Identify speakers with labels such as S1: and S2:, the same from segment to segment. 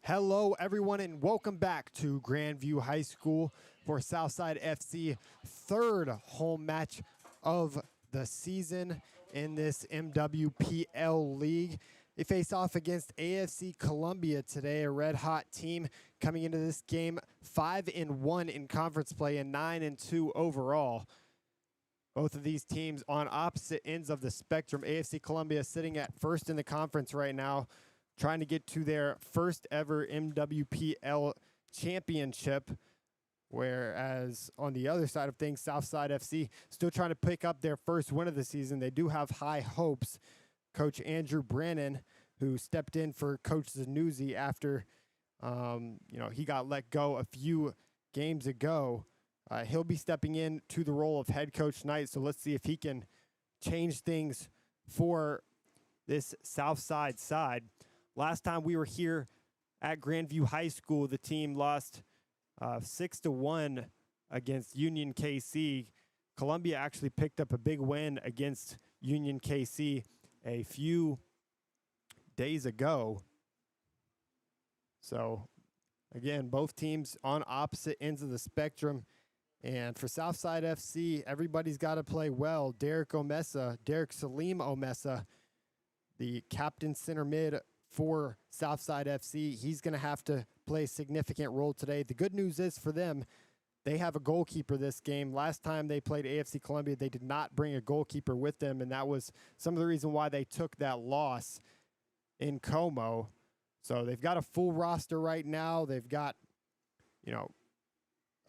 S1: Hello, everyone, and welcome back to Grandview High School for Southside FC, third home match of the season in this MWPL league. They face off against AFC Columbia today, a red-hot team coming into this game 5-1 in conference play and 9-2 overall. Both of these teams on opposite ends of the spectrum. AFC Columbia sitting at first in the conference right now, trying to get to their first ever MWPL championship, whereas on the other side of things, Southside FC still trying to pick up their first win of the season. They do have high hopes. Coach Andrew Brannon, who stepped in for Coach Zanuzzi after he got let go a few games ago, he'll be stepping in to the role of head coach tonight. So let's see if he can change things for this Southside side. Last time we were here at Grandview High School, the team lost 6-1 against Union KC. Columbia actually picked up a big win against Union KC a few days ago. So, again, both teams on opposite ends of the spectrum. And for Southside FC, everybody's got to play well. Derek Salim Omesa, the captain center mid for Southside FC, he's going to have to play a significant role today. The good news is for them, they have a goalkeeper this game. Last time they played AFC Columbia, they did not bring a goalkeeper with them, and that was some of the reason why they took that loss in Como. So they've got a full roster right now. They've got,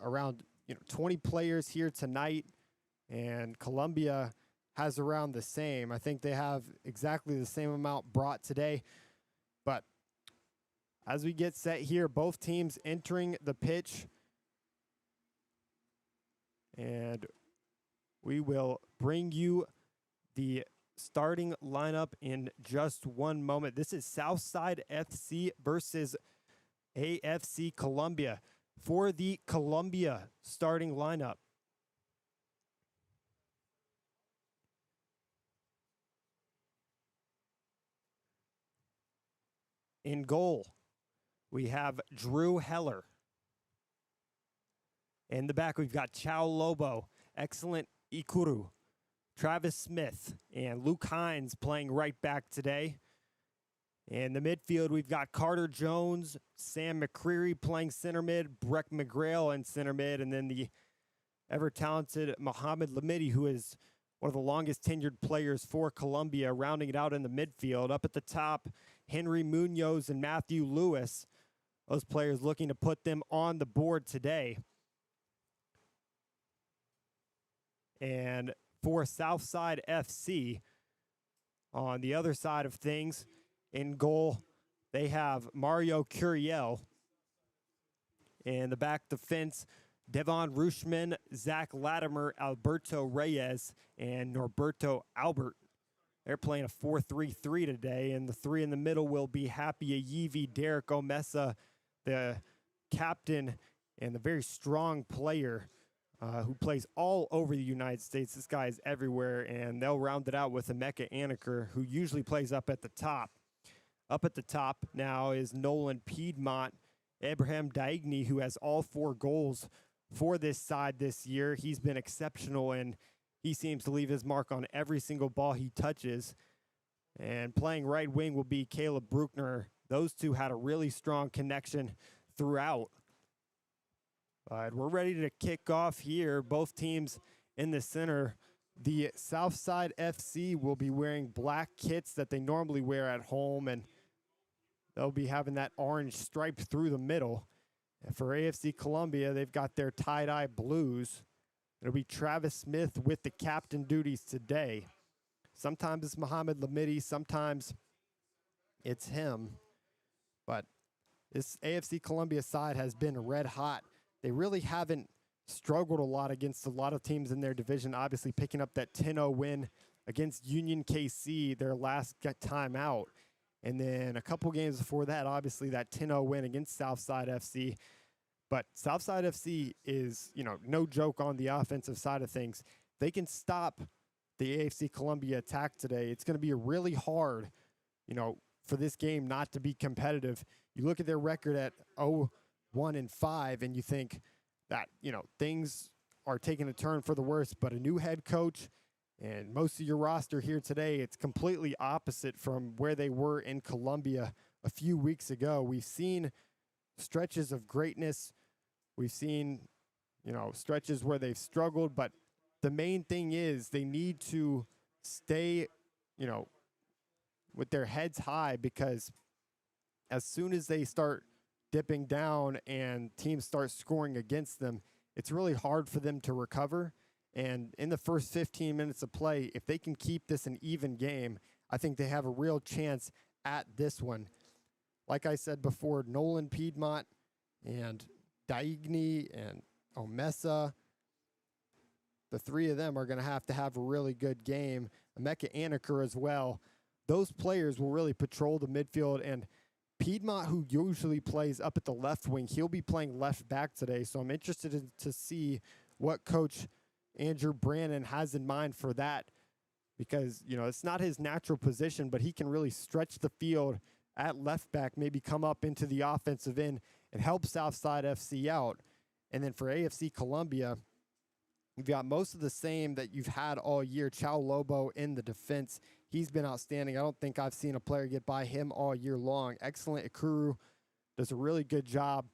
S1: around 20 players here tonight, and Columbia has around the same. I think they have exactly the same amount brought today. But as we get set here, both teams entering the pitch, and we will bring you the starting lineup in just one moment. This is Southside FC versus AFC Columbia. For the Columbia starting lineup, in goal, we have Drew Heller. In the back, we've got Chow Lobo, excellent Ikuru, Travis Smith, and Luke Hines playing right back today. In the midfield, we've got Carter Jones, Sam McCreary playing center mid, Breck McGrail in center mid, and then the ever-talented Mohamed Lamidi, who is one of the longest tenured players for Columbia, rounding it out in the midfield. Up at the top, Henry Munoz and Matthew Lewis, those players looking to put them on the board today. And for Southside FC, on the other side of things, in goal, they have Mario Curiel. In the back defense, Devon Rushman, Zach Latimer, Alberto Reyes, and Norberto Albert. They're playing a 4-3-3 today, and the three in the middle will be Happy Ayivi, Derek Omesa, the captain and the very strong player who plays all over the United States. This guy is everywhere, and they'll round it out with Emeka Anaker, who usually plays up at the top. Up at the top now is Nolan Piedmont, Abraham Daigny, who has all 4 goals for this side this year. He's been exceptional, and he seems to leave his mark on every single ball he touches. And playing right wing will be Caleb Bruckner. Those two had a really strong connection throughout. But we're ready to kick off here. Both teams in the center. The Southside FC will be wearing black kits that they normally wear at home, and they'll be having that orange stripe through the middle. And for AFC Columbia, they've got their tie-dye blues. It'll be Travis Smith with the captain duties today. Sometimes it's Mohamed Lamidi, sometimes it's him. But this AFC Columbia side has been red hot. They really haven't struggled a lot against a lot of teams in their division, obviously picking up that 10-0 win against Union KC, their last time out. And then a couple games before that, obviously that 10-0 win against Southside FC. But Southside FC is, no joke on the offensive side of things. They can stop the AFC Columbia attack today. It's going to be really hard, for this game not to be competitive. You look at their record at 0-1-5, and you think that, things are taking a turn for the worse, but a new head coach and most of your roster here today, it's completely opposite from where they were in Columbia a few weeks ago. We've seen stretches of greatness. We've seen, stretches where they've struggled, but the main thing is they need to stay, with their heads high, because as soon as they start dipping down and teams start scoring against them, it's really hard for them to recover. And in the first 15 minutes of play, if they can keep this an even game, I think they have a real chance at this one. Like I said before, Nolan Piedmont and Daigny and Omesa, the three of them are going to have a really good game. Emeka Anaker as well. Those players will really patrol the midfield. And Piedmont, who usually plays up at the left wing, he'll be playing left back today. So I'm interested to see what Coach Andrew Brannon has in mind for that, because, it's not his natural position, but he can really stretch the field at left back, maybe come up into the offensive end and help Southside FC out. And then for AFC Columbia, you've got most of the same that you've had all year. Chow Lobo in the defense. He's been outstanding. I don't think I've seen a player get by him all year long. Excellent. Ikuru does a really good job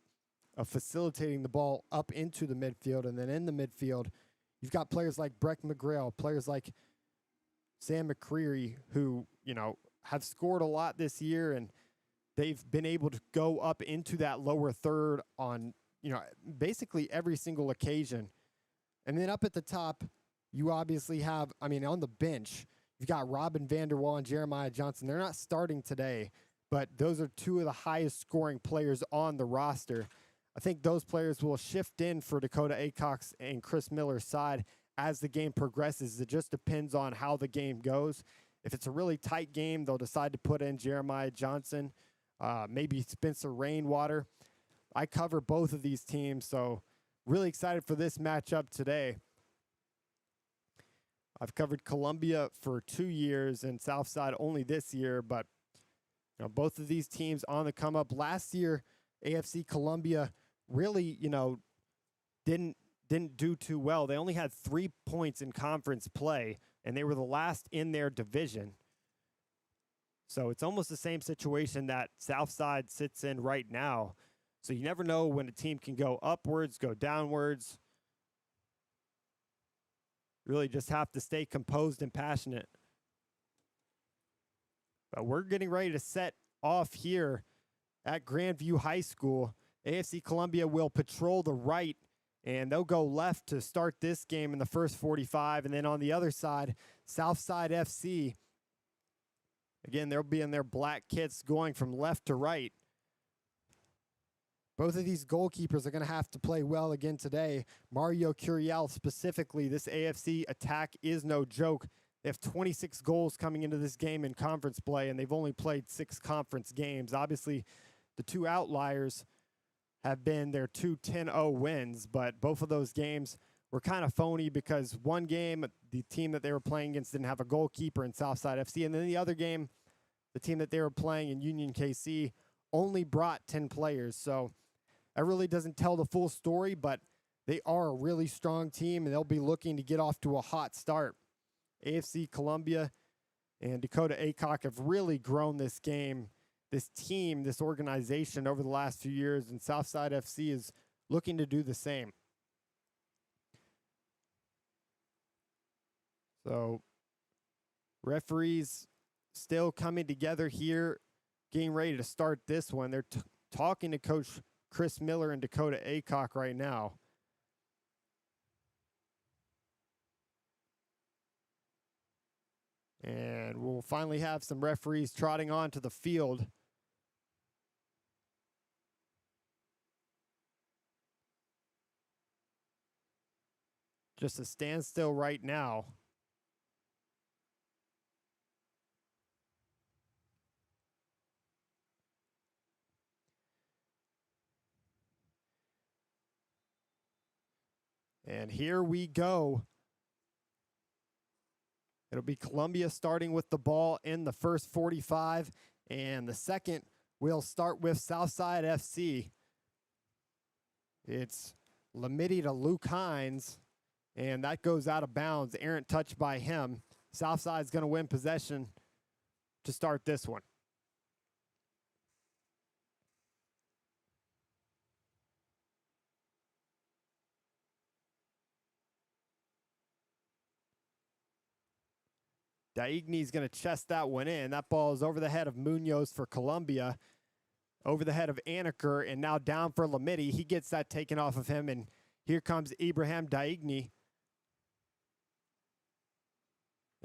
S1: of facilitating the ball up into the midfield. And then in the midfield, you've got players like Breck McGrail, players like Sam McCreary, who, have scored a lot this year, and they've been able to go up into that lower third on, basically every single occasion. And then up at the top, you obviously have, on the bench, you've got Robin Vanderwall and Jeremiah Johnson. They're not starting today, but those are two of the highest scoring players on the roster. I think those players will shift in for Dakota Acox and Chris Miller's side as the game progresses. It just depends on how the game goes. If it's a really tight game, they'll decide to put in Jeremiah Johnson, maybe Spencer Rainwater. I cover both of these teams, so really excited for this matchup today. I've covered Columbia for 2 years and Southside only this year, but both of these teams on the come up. Last year, AFC Columbia really, didn't do too well. They only had 3 points in conference play, and they were the last in their division. So it's almost the same situation that Southside sits in right now. So you never know when a team can go upwards, go downwards. Really just have to stay composed and passionate. But we're getting ready to set off here at Grandview High School. AFC Columbia will patrol the right, and they'll go left to start this game in the first 45. And then on the other side, Southside FC, again, they'll be in their black kits going from left to right. Both of these goalkeepers are going to have to play well again today. Mario Curiel specifically, this AFC attack is no joke. They have 26 goals coming into this game in conference play, and they've only played 6 conference games. Obviously, the two outliers have been their 2 10-0 wins, but both of those games were kind of phony because one game, the team that they were playing against didn't have a goalkeeper in Southside FC, and then the other game, the team that they were playing in Union KC only brought 10 players. So that really doesn't tell the full story, but they are a really strong team, and they'll be looking to get off to a hot start. AFC Columbia and Dakota Acock have really grown this game, this team, this organization over the last few years, and Southside FC is looking to do the same. So referees still coming together here, getting ready to start this one. They're talking to Coach Chris Miller and Dakota Acock right now. And we'll finally have some referees trotting onto the field. Just a standstill right now. And here we go. It'll be Columbia starting with the ball in the first 45. And the second, we'll start with Southside FC. It's Lamidi to Luke Hines, and that goes out of bounds. Errant touch by him. Southside's going to win possession to start this one. Daigne's going to chest that one in. That ball is over the head of Munoz for Columbia, over the head of Anaker, and now down for Lamidi. He gets that taken off of him, and here comes Ibrahim Daigne.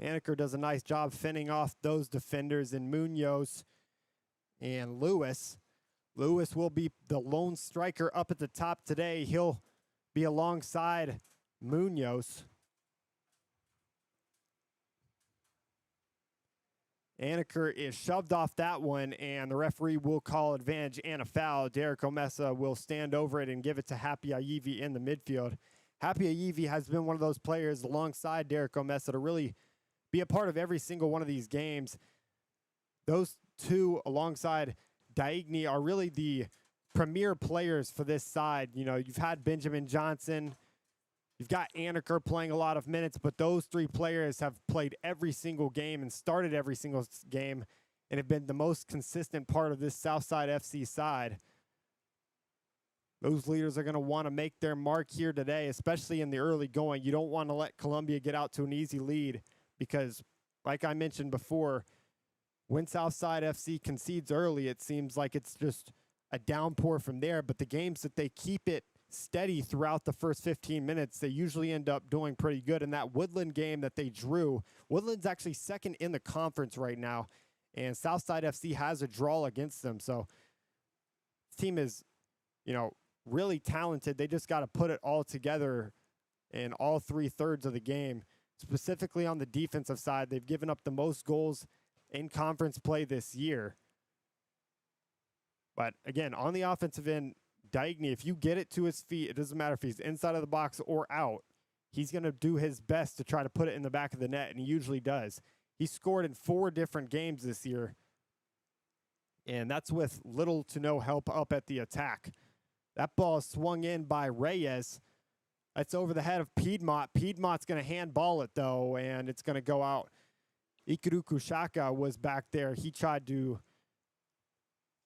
S1: Anaker does a nice job fending off those defenders, and Munoz and Lewis. Lewis will be the lone striker up at the top today. He'll be alongside Munoz. Anaker is shoved off that one, and the referee will call advantage and a foul. Derek Omesa will stand over it and give it to Happy Aivi in the midfield. Happy Aivi has been one of those players alongside Derek Omesa to really be a part of every single one of these games. Those two alongside Daigne are really the premier players for this side. You know, you've had Benjamin Johnson, you've got Anaker playing a lot of minutes, but those three players have played every single game and started every single game and have been the most consistent part of this Southside FC side. Those leaders are going to want to make their mark here today, especially in the early going. You don't want to let Columbia get out to an easy lead because, like I mentioned before, when Southside FC concedes early, it seems like it's just a downpour from there. But the games that they keep it steady throughout the first 15 minutes, they usually end up doing pretty good. In that Woodland game that they drew, Woodland's actually second in the conference right now, and Southside FC has a draw against them. So this team is, you know, really talented. They just got to put it all together in all 3/3 of the game. Specifically on the defensive side, they've given up the most goals in conference play this year. But again, on the offensive end, Daigne, if you get it to his feet, it doesn't matter if he's inside of the box or out, he's going to do his best to try to put it in the back of the net, and he usually does. He scored in 4 different games this year, and that's with little to no help up at the attack. That ball is swung in by Reyes. That's over the head of Piedmont. Piedmont's going to handball it, though, and it's going to go out. Ikaru Kushaka was back there. He tried to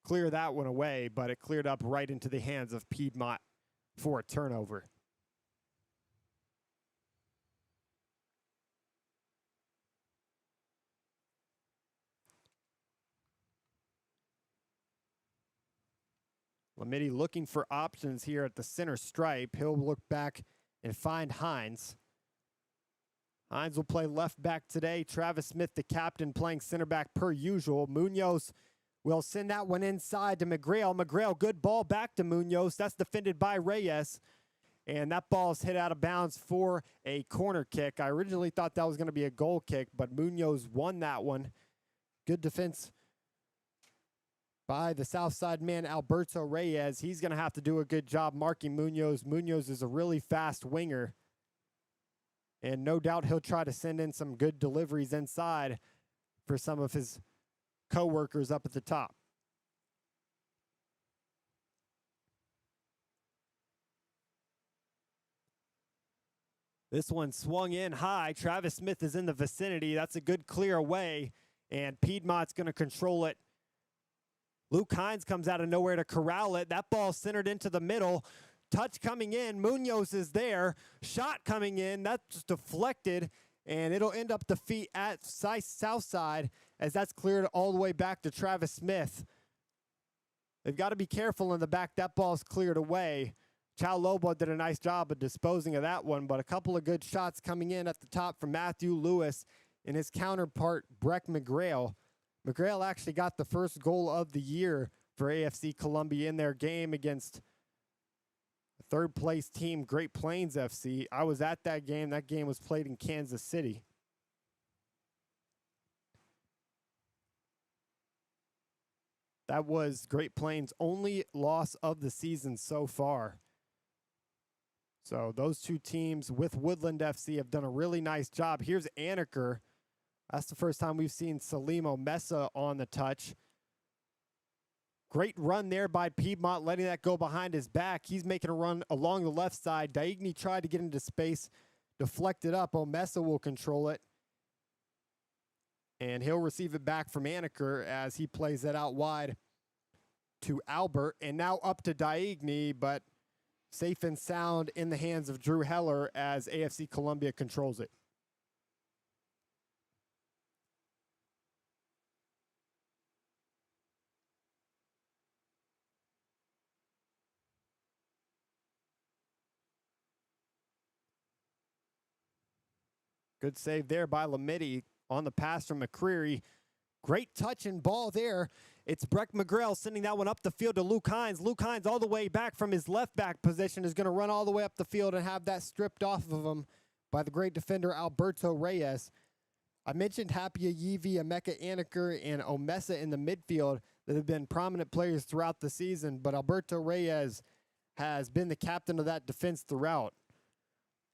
S1: clear that one away, but it cleared up right into the hands of Piedmont for a turnover. Lamidi looking for options here at the center stripe. He'll look back and find Hines. Hines will play left back today. Travis Smith, the captain, playing center back per usual. Munoz will send that one inside to McGrail. McGrail, good ball back to Munoz. That's defended by Reyes. And that ball is hit out of bounds for a corner kick. I originally thought that was going to be a goal kick, but Munoz won that one. Good defense by the Southside man, Alberto Reyes. He's going to have to do a good job marking Munoz. Munoz is a really fast winger. And no doubt he'll try to send in some good deliveries inside for some of his co-workers up at the top. This one swung in high. Travis Smith is in the vicinity. That's a good clear away, and Piedmont's going to control it. Luke Hines comes out of nowhere to corral it. That ball centered into the middle. Touch coming in. Munoz is there. Shot coming in. That's deflected, and it'll end up the feet at Southside as that's cleared all the way back to Travis Smith. They've got to be careful in the back. That ball's cleared away. Chow Lobo did a nice job of disposing of that one, but a couple of good shots coming in at the top from Matthew Lewis and his counterpart, Breck McGrail. McGrail actually got the first goal of the year for AFC Columbia in their game against third-place team, Great Plains FC. I was at that game. That game was played in Kansas City. That was Great Plains' only loss of the season so far. So those two teams with Woodland FC have done a really nice job. Here's Anaker. That's the first time we've seen Salim Omesa on the touch. Great run there by Piedmont, letting that go behind his back. He's making a run along the left side. Daigny tried to get into space, deflected up. Omesa will control it. And he'll receive it back from Aniker as he plays that out wide to Albert. And now up to Daigny, but safe and sound in the hands of Drew Heller as AFC Columbia controls it. Good save there by Lamidi on the pass from McCreary. Great touch and ball there. It's Breck McGrail sending that one up the field to Luke Hines. Luke Hines all the way back from his left back position is going to run all the way up the field and have that stripped off of him by the great defender Alberto Reyes. I mentioned Hapia Yevi, Emeka Aniker, and Omesa in the midfield that have been prominent players throughout the season, but Alberto Reyes has been the captain of that defense throughout.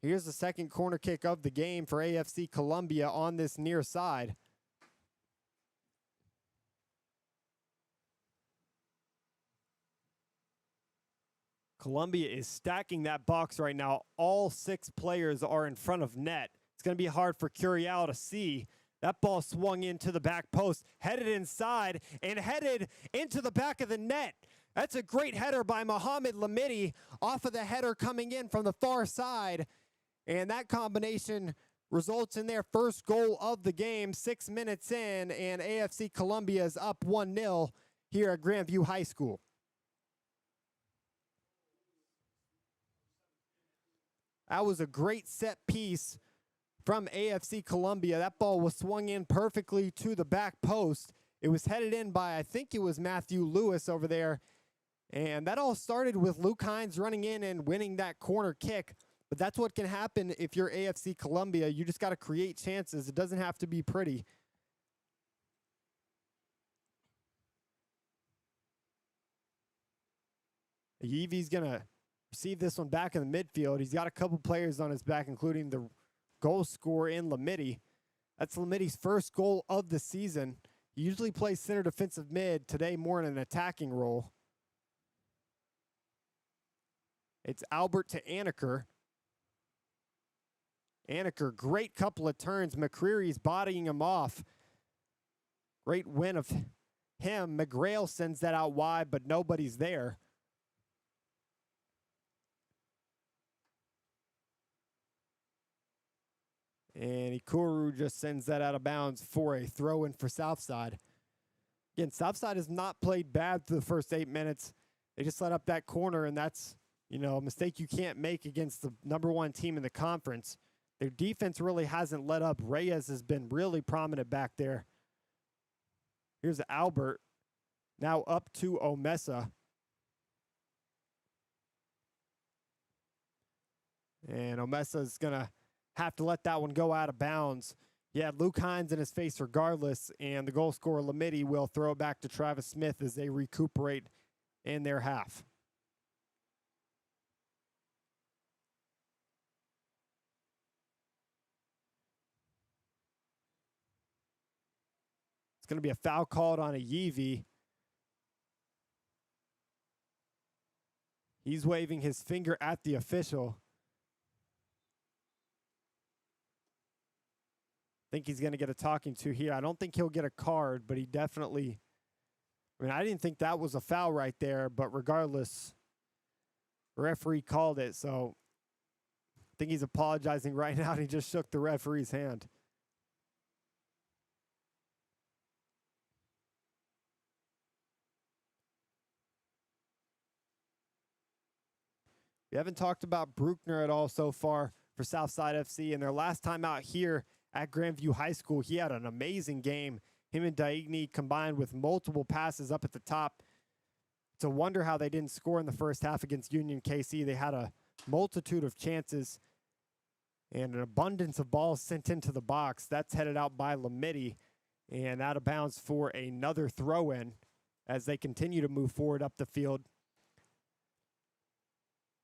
S1: Here's the second corner kick of the game for AFC Columbia on this near side. Columbia is stacking that box right now. All 6 players are in front of net. It's going to be hard for Curiel to see. That ball swung into the back post, headed inside, and headed into the back of the net. That's a great header by Mohamed Lamidi off of the header coming in from the far side. And that combination results in their first goal of the game, 6 minutes in, and AFC Columbia is up 1-0 here at Grandview High School. That was a great set piece from AFC Columbia. That ball was swung in perfectly to the back post. It was headed in by, I think it was Matthew Lewis over there. And that all started with Luke Hines running in and winning that corner kick. But that's what can happen if you're AFC Columbia. You just got to create chances. It doesn't have to be pretty. Yevi's going to receive this one back in the midfield. He's got a couple players on his back, including the goal scorer in Lamidi. That's Lamidi's first goal of the season. He usually plays center defensive mid, today more in an attacking role. It's Albert to Aniker. Aniker, great couple of turns. McCreary's bodying him off. Great win of him. McGrail sends that out wide, but nobody's there. And Ikuru just sends that out of bounds for a throw-in for Southside. Again, Southside has not played bad through the first 8 minutes. They just let up that corner, and that's, you know, a mistake you can't make against the #1 team in the conference. Their defense really hasn't let up. Reyes has been really prominent back there. Here's Albert. Now up to Omesa. And Omesa's going to have to let that one go out of bounds. He had Luke Hines in his face regardless, and the goal scorer Lamidi will throw it back to Travis Smith as they recuperate in their half. It's going to be a foul called on a Yevi. He's waving his finger at the official. I think he's going to get a talking to here. I don't think he'll get a card, but he definitely, I mean, I didn't think that was a foul right there, but regardless, the referee called it, so I think he's apologizing right now, and he just shook the referee's hand. We haven't talked about Bruckner at all so far for Southside FC. And their last time out here at Grandview High School, he had an amazing game. Him and Daigny combined with multiple passes up at the top. It's a wonder how they didn't score in the first half against Union KC. They had a multitude of chances and an abundance of balls sent into the box. That's headed out by Lamidi and out of bounds for another throw-in as they continue to move forward up the field.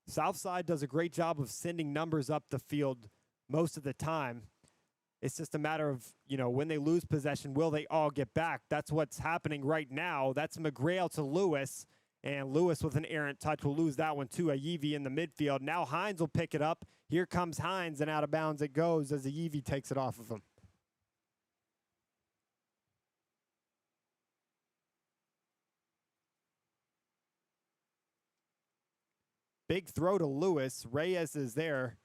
S1: Southside does a great job of sending numbers up the field most of the time. It's just a matter of, when they lose possession, will they all get back? That's what's happening right now. That's McGrail to Lewis, and Lewis with an errant touch will lose that one to Ayivi in the midfield. Now Hines will pick it up. Here comes Hines, and out of bounds it goes as Ayivi takes it off of him. Big throw to Lewis. Reyes is there.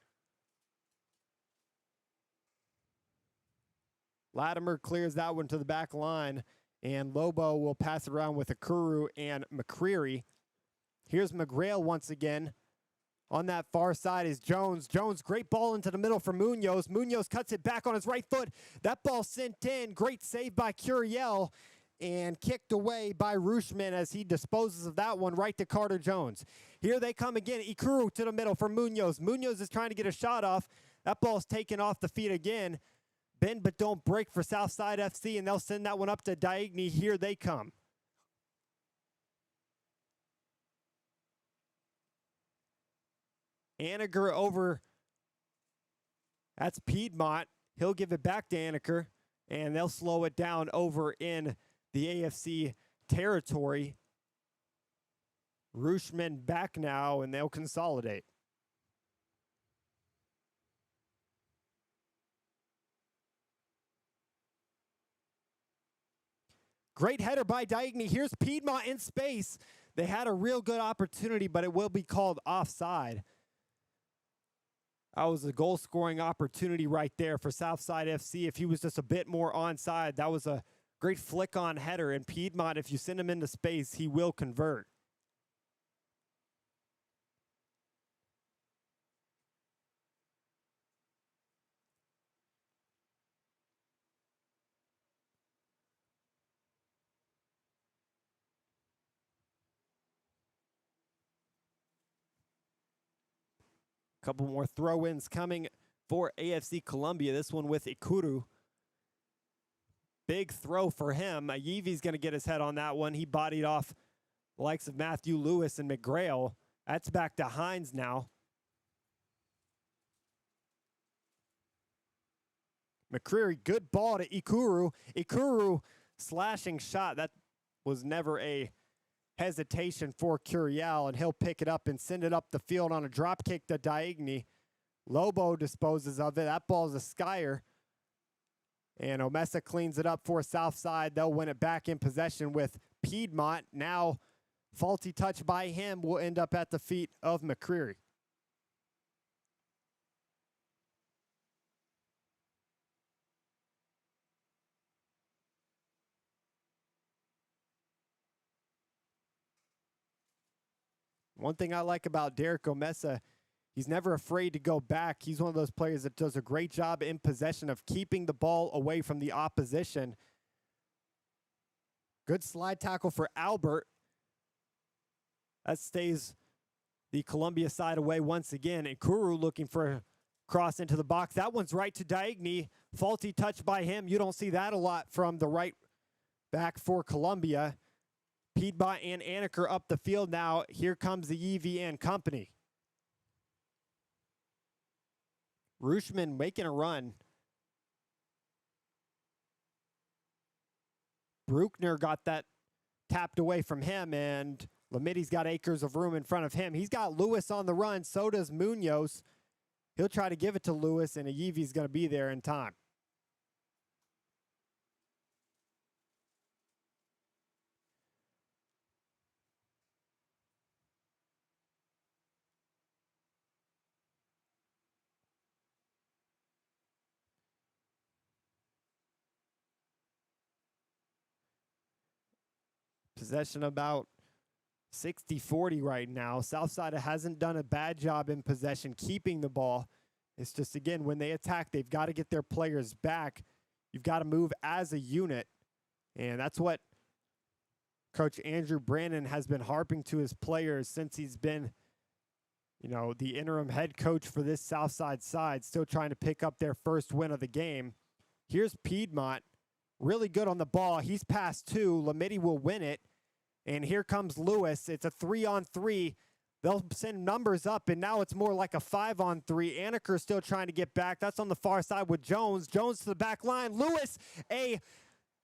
S1: Latimer clears that one to the back line, and Lobo will pass it around with Ikuru and McCreary. Here's McGrail once again. On that far side is Jones. Jones, great ball into the middle for Munoz. Munoz cuts it back on his right foot. That ball sent in. Great save by Curiel and kicked away by Rushman as he disposes of that one right to Carter Jones. Here they come again. Ikuru to the middle for Munoz. Munoz is trying to get a shot off. That ball's taken off the feet again. Bend but don't break for Southside FC, and they'll send that one up to Diagne. Here they come. Aniger over. That's Piedmont. He'll give it back to Aniger, and they'll slow it down over in the AFC territory. Rushman back now, and they'll consolidate. Great header by Diagne. Here's Piedmont in space. They had a real good opportunity, but it will be called offside. That was a goal-scoring opportunity right there for Southside FC. If he was just a bit more onside, that was a great flick-on header. And Piedmont, if you send him into space, he will convert. Couple more throw-ins coming for AFC Columbia. This one with Ikuru. Big throw for him. Ayivi's going to get his head on that one. He bodied off the likes of Matthew Lewis and McGrail. That's back to Hines now. McCreary, good ball to Ikuru. Ikuru slashing shot. That was never a hesitation for Curiel, and he'll pick it up and send it up the field on a drop kick to Diagne. Lobo disposes of it. That ball's a skyer. And Omesa cleans it up for Southside. They'll win it back in possession with Piedmont. Now, faulty touch by him will end up at the feet of McCreary. One thing I like about Derek Omesa, he's never afraid to go back. He's one of those players that does a great job in possession of keeping the ball away from the opposition. Good slide tackle for Albert. That stays the Columbia side away once again. Ikuru looking for a cross into the box. That one's right to Diagne. Faulty touch by him. You don't see that a lot from the right back for Columbia. Piedmont and Aniker up the field now. Here comes the Ayivi and company. Rushman making a run. Bruckner got that tapped away from him, and Lamiddi's got acres of room in front of him. He's got Lewis on the run. So does Munoz. He'll try to give it to Lewis, and Ayivi's going to be there in time. Possession about 60-40 right now. Southside hasn't done a bad job in possession keeping the ball. It's just, again, when they attack, they've got to get their players back. You've got to move as a unit. And that's what Coach Andrew Brandon has been harping to his players since he's been, the interim head coach for this Southside side, still trying to pick up their first win of the game. Here's Piedmont. Really good on the ball. He's past two. Lamiddi will win it. And here comes Lewis. It's a 3-on-3. they'll send numbers up, and now it's more like a 5-on-3. Anaker's still trying to get back. That's on the far side with Jones. Jones to the back line. Lewis, a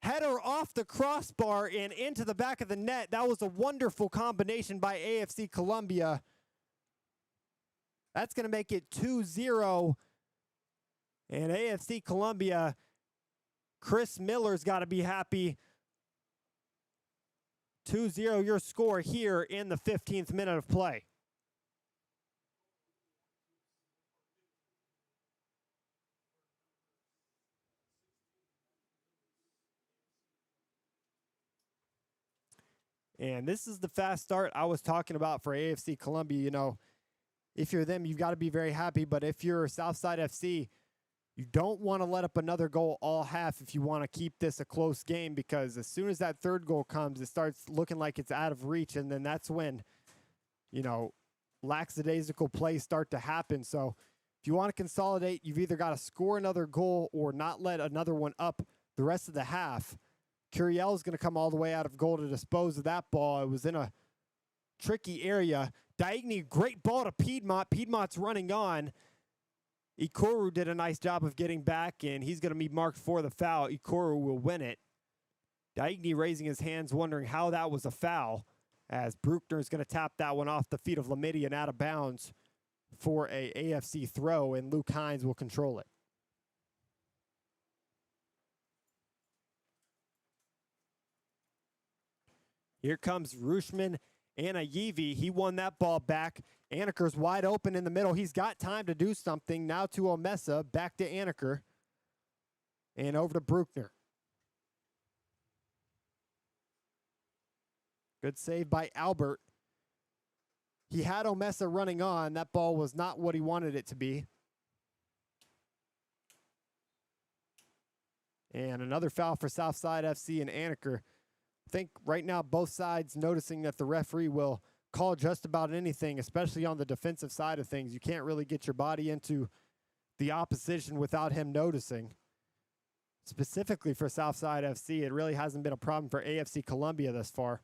S1: header off the crossbar and into the back of the net. That was a wonderful combination by AFC Columbia. That's going to make it 2-0. And AFC Columbia, Chris Miller's got to be happy. 2-0 your score here in the 15th minute of play. And this is the fast start I was talking about for AFC Columbia. You know, if you're them, you've got to be very happy. But if you're Southside FC, you don't want to let up another goal all half if you want to keep this a close game, because as soon as that third goal comes, it starts looking like it's out of reach. And then that's when, you know, lackadaisical plays start to happen. So if you want to consolidate, you've either got to score another goal or not let another one up the rest of the half. Curiel is going to come all the way out of goal to dispose of that ball. It was in a tricky area. Diagne, great ball to Piedmont. Piedmont's running on. Ikoru did a nice job of getting back, and he's going to be marked for the foul. Ikoru will win it. Diagne raising his hands, wondering how that was a foul, as Bruckner is going to tap that one off the feet of Lamidian out of bounds for a AFC throw, and Luke Hines will control it. Here comes Rushman Anayevi. He won that ball back. Anaker's wide open in the middle. He's got time to do something. Now to Omesa. Back to Anaker. And over to Bruckner. Good save by Albert. He had Omesa running on. That ball was not what he wanted it to be. And another foul for Southside FC and Anaker. I think right now both sides noticing that the referee will call just about anything, especially on the defensive side of things. You can't really get your body into the opposition without him noticing. Specifically for Southside FC, it really hasn't been a problem for AFC Columbia thus far.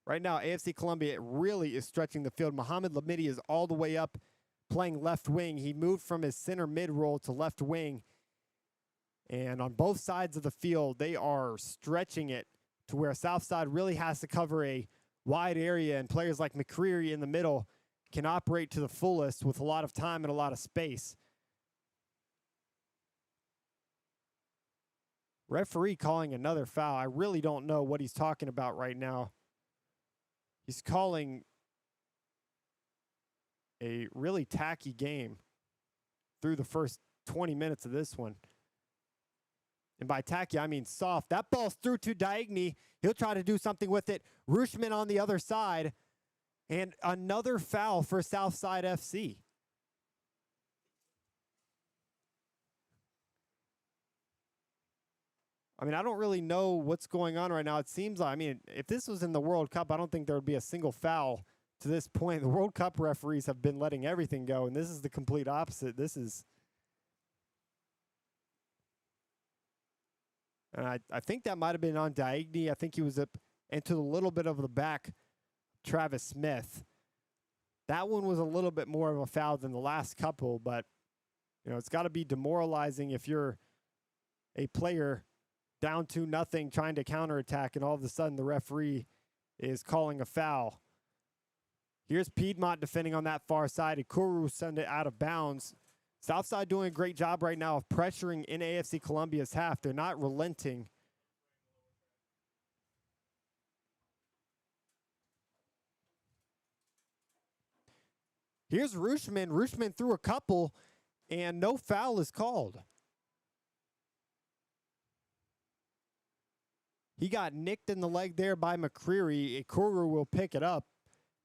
S1: Right now, AFC Columbia really is stretching the field. Mohamed Lamidi is all the way up playing left wing. He moved from his center mid role to left wing. And on both sides of the field, they are stretching it to where Southside really has to cover a wide area, and players like McCreary in the middle can operate to the fullest with a lot of time and a lot of space. Referee calling another foul. I really don't know what he's talking about right now. He's calling a really tacky game through the first 20 minutes of this one. And by tacky, I mean soft. That ball's through to Diagne. He'll try to do something with it. Rushman on the other side. And another foul for Southside FC. I mean, I don't really know what's going on right now. It seems like, I mean, if this was in the World Cup, I don't think there would be a single foul to this point. The World Cup referees have been letting everything go, and this is the complete opposite. This is... And I think that might have been on Diagne. I think he was up into a little bit of the back, Travis Smith. That one was a little bit more of a foul than the last couple, but, you know, it's got to be demoralizing if you're a player down 2-0 trying to counterattack, and all of a sudden the referee is calling a foul. Here's Piedmont defending on that far side. Ikuru send it out of bounds. Southside doing a great job right now of pressuring in AFC Columbia's half. They're not relenting. Here's Rushman. Rushman threw a couple, and no foul is called. He got nicked in the leg there by McCreary. Ikuru will pick it up,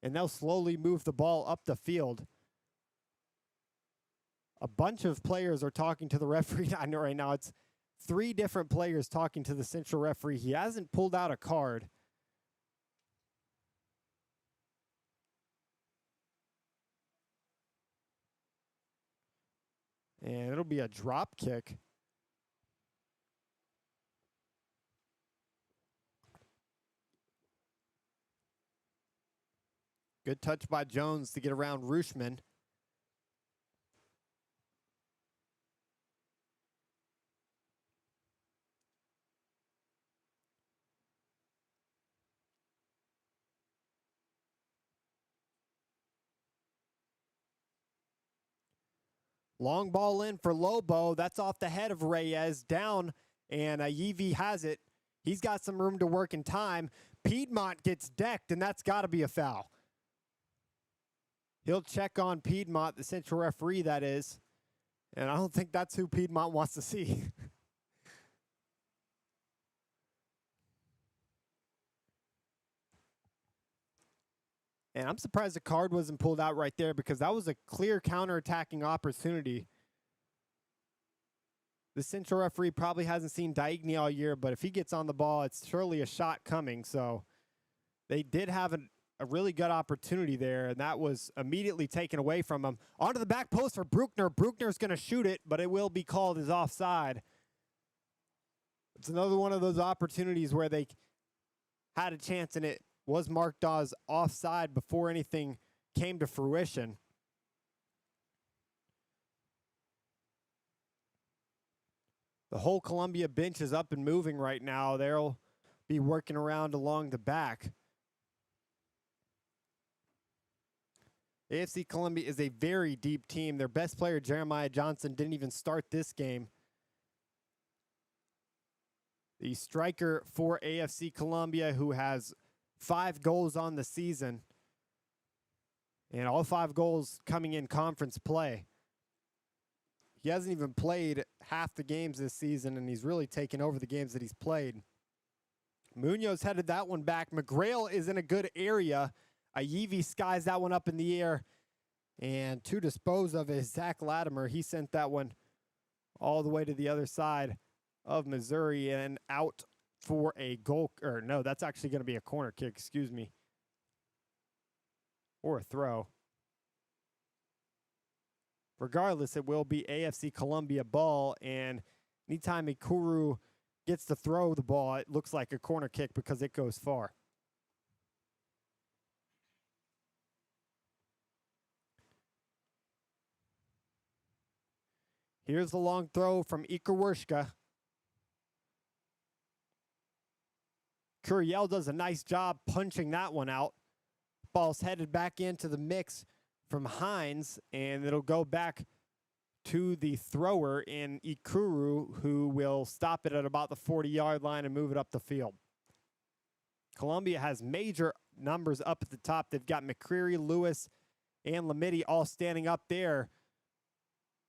S1: and they'll slowly move the ball up the field. A bunch of players are talking to the referee. I know right now it's 3 different players talking to the central referee. He hasn't pulled out a card. And it'll be a drop kick. Good touch by Jones to get around Rooshman. Long ball in for Lobo. That's off the head of Reyes. Down, and Yevi has it. He's got some room to work in time. Piedmont gets decked, and that's got to be a foul. He'll check on Piedmont, the central referee, that is. And I don't think that's who Piedmont wants to see. And I'm surprised the card wasn't pulled out right there because that was a clear counterattacking opportunity. The central referee probably hasn't seen Daigny all year, but if he gets on the ball, it's surely a shot coming. So they did have a really good opportunity there, and that was immediately taken away from him. Onto the back post for Bruckner. Bruckner's going to shoot it, but it will be called as offside. It's another one of those opportunities where they had a chance, and it was marked as offside before anything came to fruition. The whole Columbia bench is up and moving right now. They'll be working around along the back. AFC Columbia is a very deep team. Their best player, Jeremiah Johnson, didn't even start this game. The striker for AFC Columbia, who has 5 goals on the season, and all 5 goals coming in conference play. He hasn't even played half the games this season, and he's really taken over the games that he's played. Munoz headed that one back. McGrail is in a good area. Yevi skies that one up in the air, and to dispose of is Zach Latimer. He sent that one all the way to the other side of Missouri and out for a goal, or no, that's actually going to be a corner kick, excuse me, or a throw. Regardless, it will be AFC Columbia ball, and anytime Ikuru gets to throw the ball, it looks like a corner kick because it goes far. Here's the long throw from Ikarushka. Curiel does a nice job punching that one out. Ball's headed back into the mix from Hines, and it'll go back to the thrower in Ikuru, who will stop it at about the 40-yard line and move it up the field. Columbia has major numbers up at the top. They've got McCreary, Lewis, and Lamidi all standing up there.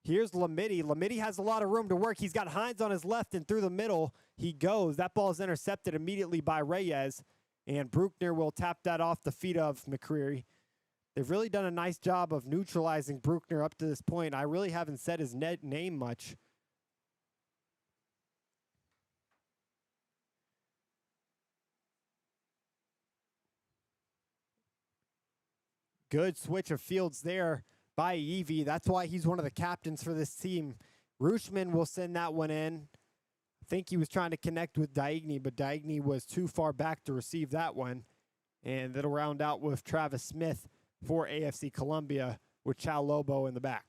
S1: Here's Lamidi. Lamidi has a lot of room to work. He's got Hines on his left, and through the middle he goes. That ball is intercepted immediately by Reyes, and Bruckner will tap that off the feet of McCreary. They've really done a nice job of neutralizing Bruckner up to this point. I really haven't said his name much. Good switch of fields there by Evie. That's why he's one of the captains for this team. Rooshman will send that one in. I think he was trying to connect with Daigny, but Daigny was too far back to receive that one. And it'll round out with Travis Smith for AFC Columbia with Chow Lobo in the back.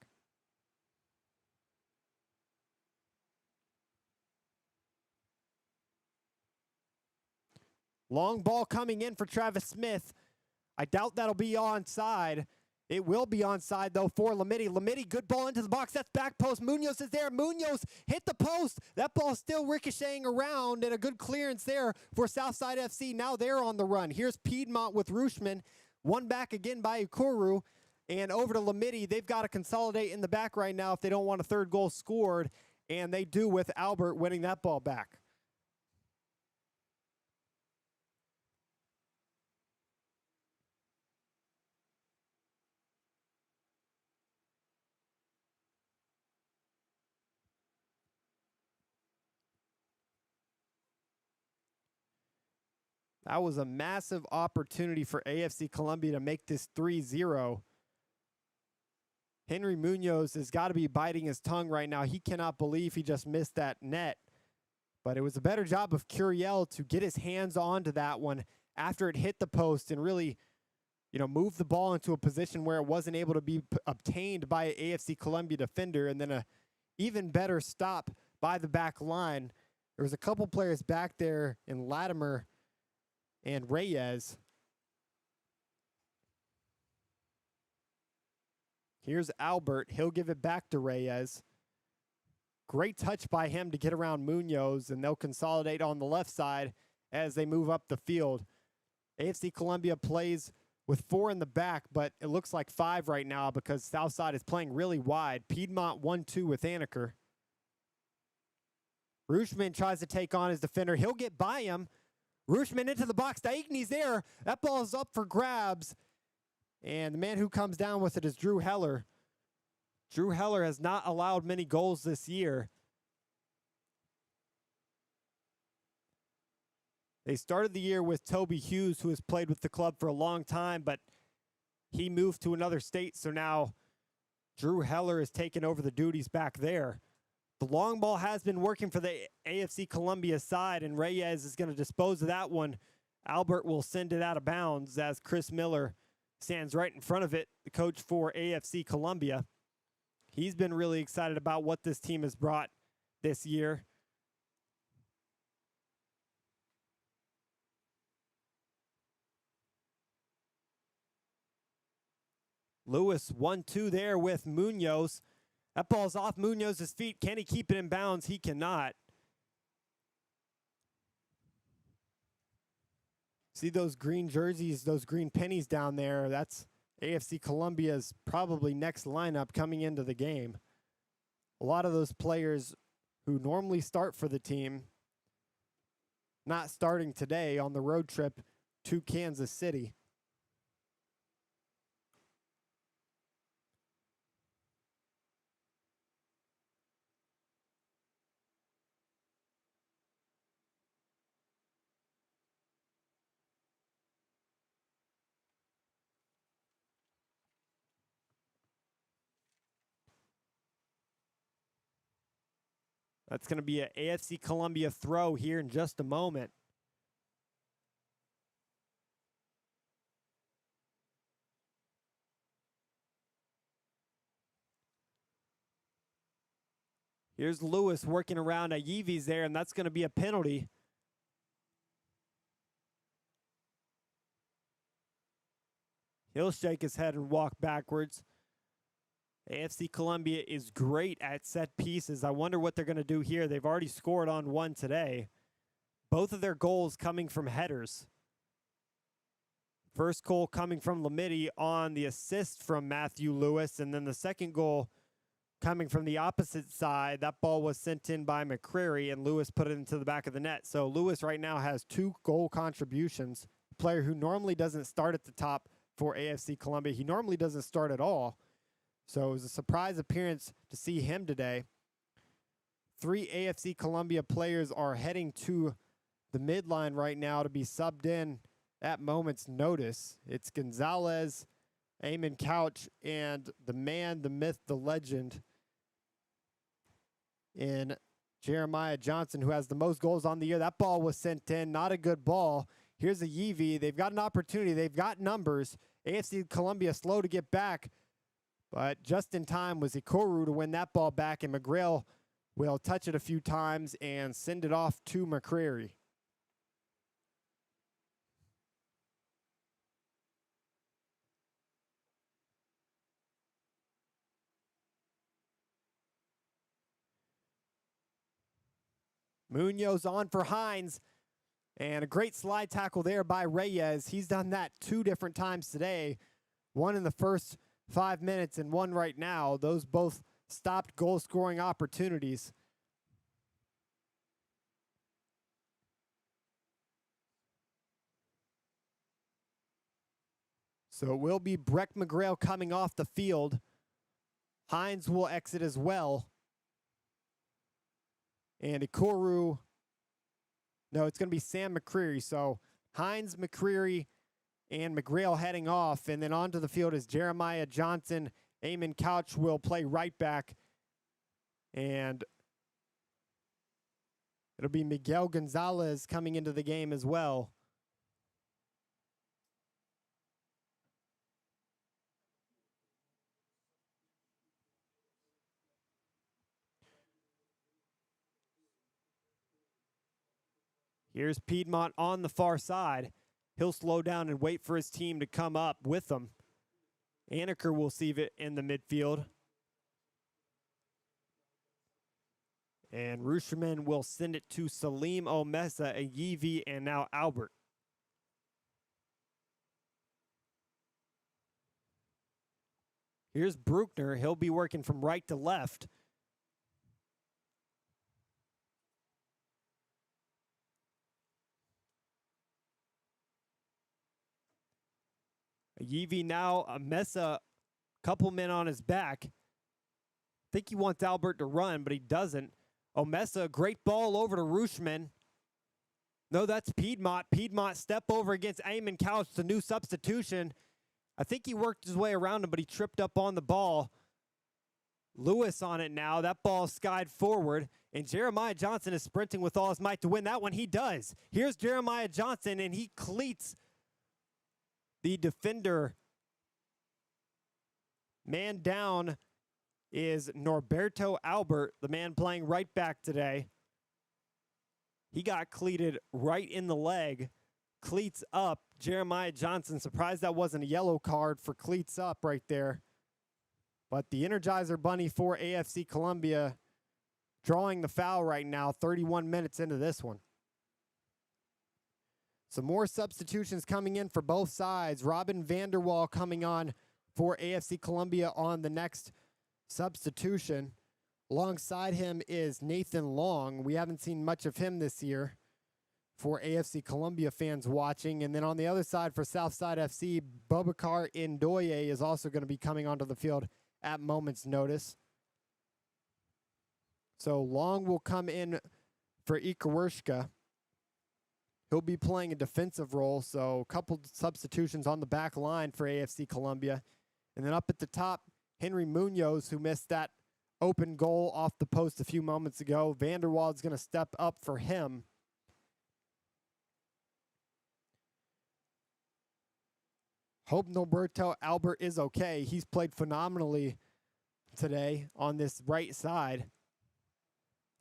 S1: Long ball coming in for Travis Smith. I doubt that'll be onside. It will be onside, though, for Lamidi. Lamidi, good ball into the box. That's back post. Munoz is there. Munoz hit the post. That ball's still ricocheting around, and a good clearance there for Southside FC. Now they're on the run. Here's Piedmont with Rooshman. One back again by Ikuru, and over to Lamidi. They've got to consolidate in the back right now if they don't want a third goal scored, and they do with Albert winning that ball back. That was a massive opportunity for AFC Columbia to make this 3-0. Henry Munoz has got to be biting his tongue right now. He cannot believe he just missed that net. But it was a better job of Curiel to get his hands onto that one after it hit the post and really move the ball into a position where it wasn't able to be obtained by an AFC Columbia defender, and then a even better stop by the back line. There was a couple players back there in Latimer and Reyes. Here's Albert. He'll give it back to Reyes. Great touch by him to get around Munoz, and they'll consolidate on the left side as they move up the field. AFC Columbia plays with 4 in the back, but it looks like 5 right now because Southside is playing really wide. Piedmont 1-2 with Anneker. Rushman tries to take on his defender. He'll get by him. Rushman into the box. Daigne's there. That ball is up for grabs. And the man who comes down with it is Drew Heller. Drew Heller has not allowed many goals this year. They started the year with Toby Hughes, who has played with the club for a long time, but he moved to another state, so now Drew Heller is taking over the duties back there. The long ball has been working for the AFC Columbia side, and Reyes is going to dispose of that one. Albert will send it out of bounds as Chris Miller stands right in front of it, the coach for AFC Columbia. He's been really excited about what this team has brought this year. Lewis 1-2 there with Munoz. That ball's off Munoz's feet. Can he keep it in bounds? He cannot. See those green jerseys, those green pennies down there? That's AFC Columbia's probably next lineup coming into the game. A lot of those players who normally start for the team not starting today on the road trip to Kansas City. That's going to be an AFC Columbia throw here in just a moment. Here's Lewis working around Yeevy's there, and that's going to be a penalty. He'll shake his head and walk backwards. AFC Columbia is great at set pieces. I wonder what they're going to do here. They've already scored on one today. Both of their goals coming from headers. First goal coming from Lamidi on the assist from Matthew Lewis, and then the second goal coming from the opposite side. That ball was sent in by McCreary, and Lewis put it into the back of the net. So Lewis right now has 2 goal contributions. A player who normally doesn't start at the top for AFC Columbia. He normally doesn't start at all. So it was a surprise appearance to see him today. 3 AFC Columbia players are heading to the midline right now to be subbed in at moment's notice. It's Gonzalez, Eamon Couch, and the man, the myth, the legend in Jeremiah Johnson, who has the most goals on the year. That ball was sent in. Not a good ball. Here's a Yeevy. They've got an opportunity. They've got numbers. AFC Columbia slow to get back. But just in time was Ikoru to win that ball back, and McGrail will touch it a few times and send it off to McCreary. Munoz on for Hines, and a great slide tackle there by Reyes. He's done that 2 different times today, one in the first 5 minutes and one right now. Those both stopped goal-scoring opportunities. So it will be Breck McGrail coming off the field. Hines will exit as well. And Ikoru, no, it's going to be Sam McCreary. So Hines, McCreary, and McGrail heading off. And then onto the field is Jeremiah Johnson. Eamon Couch will play right back. And it'll be Miguel Gonzalez coming into the game as well. Here's Piedmont on the far side. He'll slow down and wait for his team to come up with him. Anaker will receive it in the midfield. And Rusherman will send it to Salim Omesa, Ayivi, and now Albert. Here's Bruckner. He'll be working from right to left. Ayivi now, Omesa, couple men on his back. I think he wants Albert to run, but he doesn't. Omesa, great ball over to Rusherman. No, that's Piedmont. Piedmont step over against Eamon Couch, the new substitution. I think he worked his way around him, but he tripped up on the ball. Lewis on it now. That ball skied forward, and Jeremiah Johnson is sprinting with all his might to win that one. He does. Here's Jeremiah Johnson, and he cleats the defender. Man down is Norberto Albert, the man playing right back today. He got cleated right in the leg. Cleats up. Jeremiah Johnson, surprised that wasn't a yellow card for cleats up right there. But the Energizer Bunny for AFC Columbia drawing the foul right now, 31 minutes into this one. Some more substitutions coming in for both sides. Robin Vanderwall coming on for AFC Columbia on the next substitution. Alongside him is Nathan Long. We haven't seen much of him this year for AFC Columbia fans watching. And then on the other side for Southside FC, Bobakar Ndoye is also going to be coming onto the field at moment's notice. So Long will come in for Ikawershka. He'll be playing a defensive role, so a couple substitutions on the back line for AFC Columbia. And then up at the top, Henry Munoz, who missed that open goal off the post a few moments ago. Vanderwall is going to step up for him. Hope Norberto Albert is okay. He's played phenomenally today on this right side.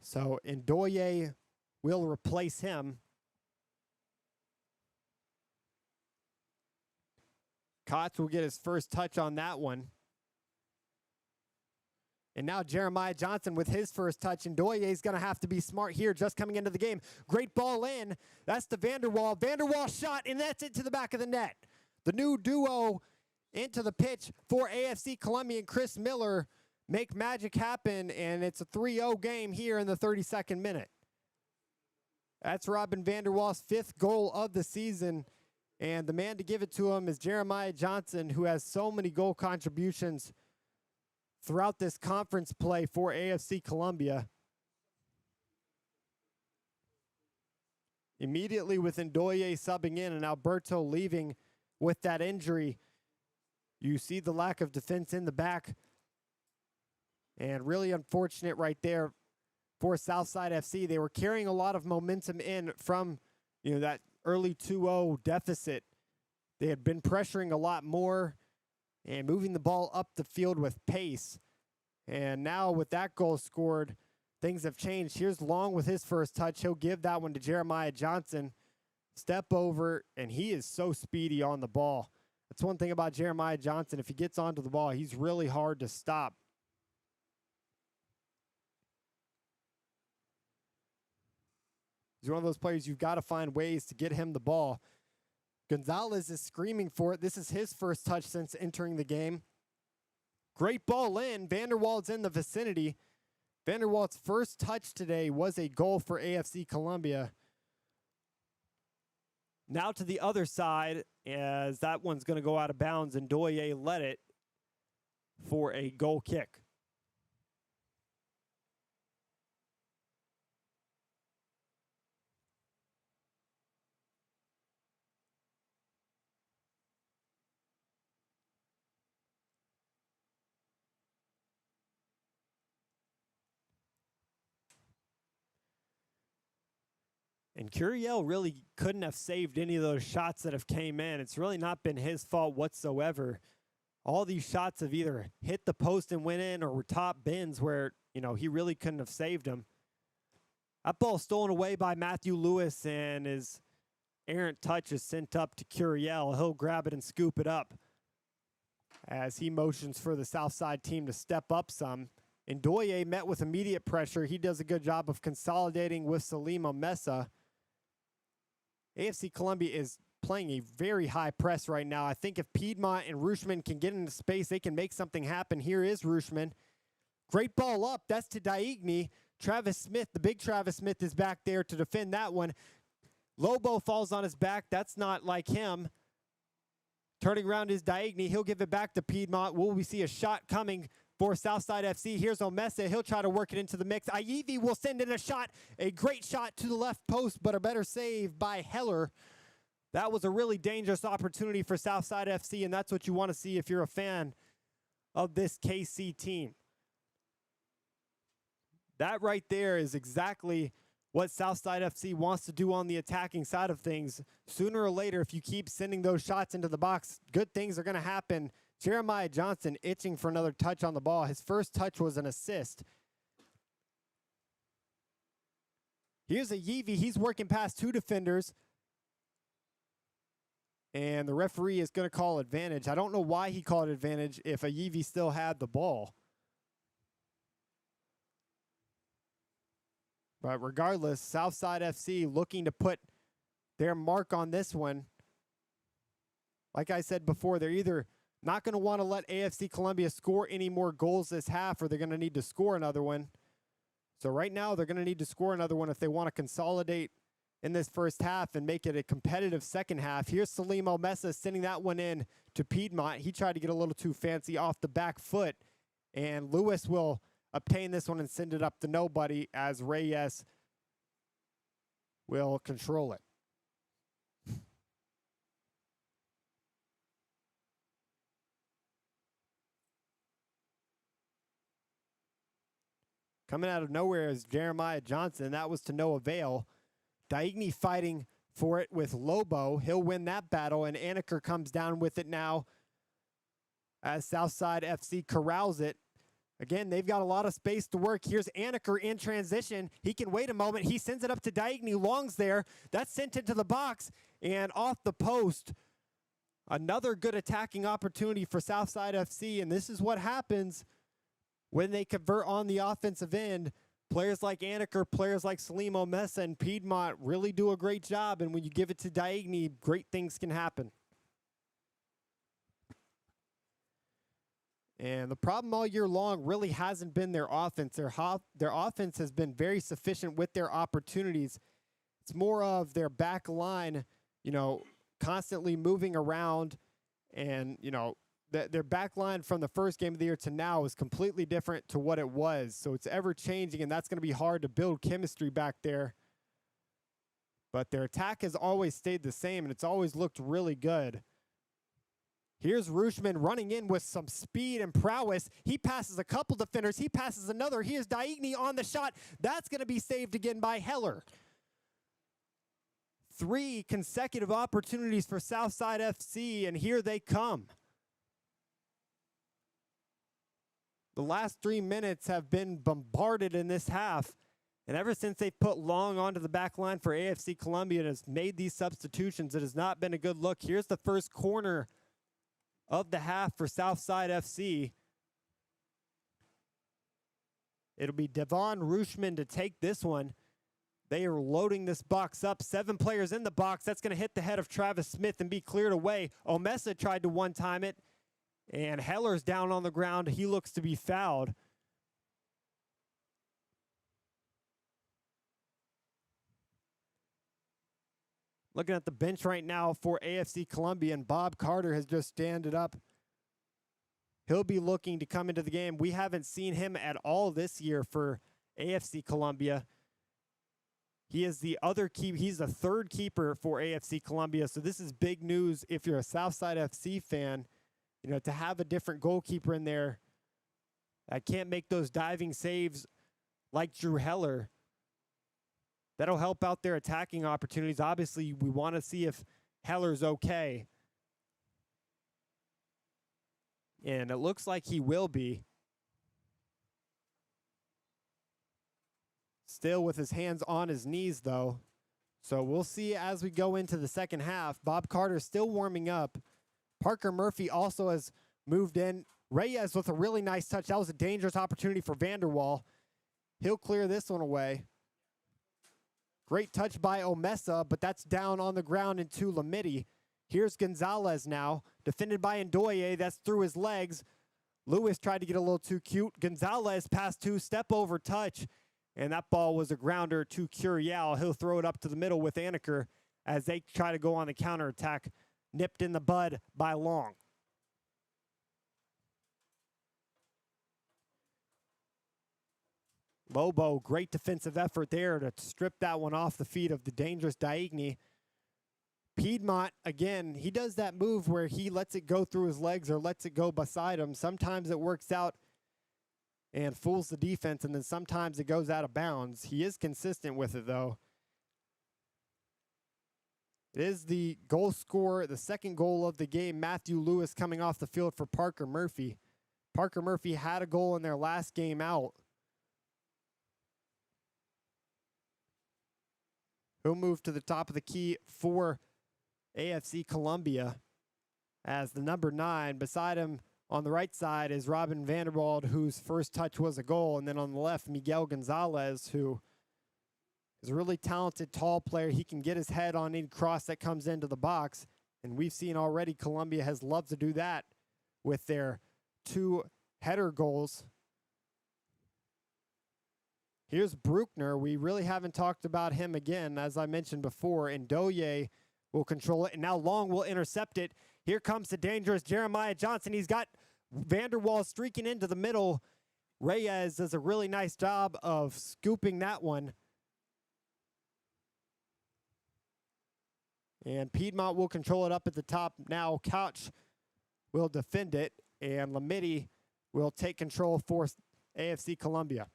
S1: So Ndoye will replace him. Kotz will get his first touch on that one. And now Jeremiah Johnson with his first touch. Ndoye is going to have to be smart here just coming into the game. Great ball in. That's the Vanderwall. Vanderwall shot, and that's it to the back of the net. The new duo into the pitch for AFC Columbia and Chris Miller make magic happen, and it's a 3-0 game here in the 32nd minute. That's Robin Vanderwall's 5th goal of the season, and the man to give it to him is Jeremiah Johnson, who has so many goal contributions throughout this conference play for AFC Columbia. Immediately with Ndoye subbing in and Alberto leaving with that injury, you see the lack of defense in the back. And really unfortunate right there for Southside FC. They were carrying a lot of momentum in from, that early 2-0 deficit. They had been pressuring a lot more and moving the ball up the field with pace. And now with that goal scored, things have changed. Here's Long with his first touch. He'll give that one to Jeremiah Johnson. Step over, and he is so speedy on the ball. That's one thing about Jeremiah Johnson. If he gets onto the ball, he's really hard to stop. He's one of those players you've got to find ways to get him the ball. Gonzalez is screaming for it. This is his first touch since entering the game. Great ball in. Vanderwald's in the vicinity. Vanderwald's first touch today was a goal for AFC Columbia. Now to the other side, as that one's going to go out of bounds, and Ndoye led it for a goal kick. And Curiel really couldn't have saved any of those shots that have came in. It's really not been his fault whatsoever. All these shots have either hit the post and went in or were top bins where, he really couldn't have saved them. That ball stolen away by Matthew Lewis, and his errant touch is sent up to Curiel. He'll grab it and scoop it up as he motions for the Southside team to step up some. Ndoye met with immediate pressure. He does a good job of consolidating with Salima Mesa. AFC Columbia is playing a very high press right now. I think if Piedmont and Rushman can get into space, they can make something happen. Here is Rushman. Great ball up. That's to Diagne. Travis Smith, the big Travis Smith, is back there to defend that one. Lobo falls on his back. That's not like him. Turning around is Diagne. He'll give it back to Piedmont. Will we see a shot coming for Southside FC? Here's Omesa. He'll try to work it into the mix. Aivi will send in a shot. A great shot to the left post, but a better save by Heller. That was a really dangerous opportunity for Southside FC, and that's what you want to see if you're a fan of this KC team. That right there is exactly what Southside FC wants to do on the attacking side of things. Sooner or later, if you keep sending those shots into the box, good things are going to happen. Jeremiah Johnson itching for another touch on the ball. His first touch was an assist. Here's a Yevi. He's working past two defenders. And the referee is going to call advantage. I don't know why he called advantage if a Yevi still had the ball. But regardless, Southside FC looking to put their mark on this one. Like I said before, they're either not going to want to let AFC Columbia score any more goals this half, or they're going to need to score another one. So right now, they're going to need to score another one if they want to consolidate in this first half and make it a competitive second half. Here's Salim Omesa sending that one in to Piedmont. He tried to get a little too fancy off the back foot, and Lewis will obtain this one and send it up to nobody as Reyes will control it. Coming out of nowhere is Jeremiah Johnson. That was to no avail. Diagne fighting for it with Lobo. He'll win that battle, and Anaker comes down with it now as Southside FC corrals it. Again, they've got a lot of space to work. Here's Anaker in transition. He can wait a moment. He sends it up to Diagne. Long's there. That's sent into the box and off the post. Another good attacking opportunity for Southside FC, and this is what happens when they convert on the offensive end. Players like Anaker, players like Salim Omesa and Piedmont really do a great job, and when you give it to Diagne, great things can happen. And the problem all year long really hasn't been their offense. Their offense has been very sufficient with their opportunities. It's more of their back line, constantly moving around. And, their back line from the first game of the year to now is completely different to what it was. So it's ever changing, and that's going to be hard to build chemistry back there. But their attack has always stayed the same, and it's always looked really good. Here's Rushman running in with some speed and prowess. He passes a couple defenders. He passes another. Here's Diagne on the shot. That's going to be saved again by Heller. 3 consecutive opportunities for Southside FC, and here they come. The last 3 minutes have been bombarded in this half, and ever since they've put Long onto the back line for AFC Columbia and has made these substitutions, it has not been a good look. Here's the first corner of the half for Southside FC. It'll be Devon Rushman to take this one. They are loading this box up. 7 players in the box. That's going to hit the head of Travis Smith and be cleared away. Omesa tried to one-time it, and Heller's down on the ground. He looks to be fouled. Looking at the bench right now for AFC Columbia, and Bob Carter has just standed up. He'll be looking to come into the game. We haven't seen him at all this year for AFC Columbia. He is the other keeper. He's the 3rd keeper for AFC Columbia. So this is big news if you're a Southside FC fan, to have a different goalkeeper in there that can't make those diving saves like Drew Heller. That'll help out their attacking opportunities. Obviously, we want to see if Heller's okay. And it looks like he will be. Still with his hands on his knees, though. So we'll see as we go into the second half. Bob Carter still warming up. Parker Murphy also has moved in. Reyes with a really nice touch. That was a dangerous opportunity for Vanderwall. He'll clear this one away. Great touch by Omesa, but that's down on the ground into Lamidi. Here's Gonzalez now, defended by Ndoye. That's through his legs. Lewis tried to get a little too cute. Gonzalez passed two, step over touch, and that ball was a grounder to Curiel. He'll throw it up to the middle with Anaker as they try to go on the counterattack. Nipped in the bud by Long. Lobo, great defensive effort there to strip that one off the feet of the dangerous Daigny. Piedmont, again, he does that move where he lets it go through his legs or lets it go beside him. Sometimes it works out and fools the defense, and then sometimes it goes out of bounds. He is consistent with it, though. It is the goal scorer, the second goal of the game, Matthew Lewis, coming off the field for Parker Murphy. Parker Murphy had a goal in their last game out. He'll move to the top of the key for AFC Columbia as the number 9. Beside him on the right side is Robin Vanderwald, whose first touch was a goal. And then on the left, Miguel Gonzalez, who is a really talented, tall player. He can get his head on any cross that comes into the box. And we've seen already Columbia has loved to do that with their 2 header goals. Here's Bruckner. We really haven't talked about him again, as I mentioned before. Ndoye will control it, and now Long will intercept it. Here comes the dangerous Jeremiah Johnson. He's got Vanderwall streaking into the middle. Reyes does a really nice job of scooping that one. And Piedmont will control it up at the top. Now Couch will defend it, and Lamidi will take control for AFC Columbia.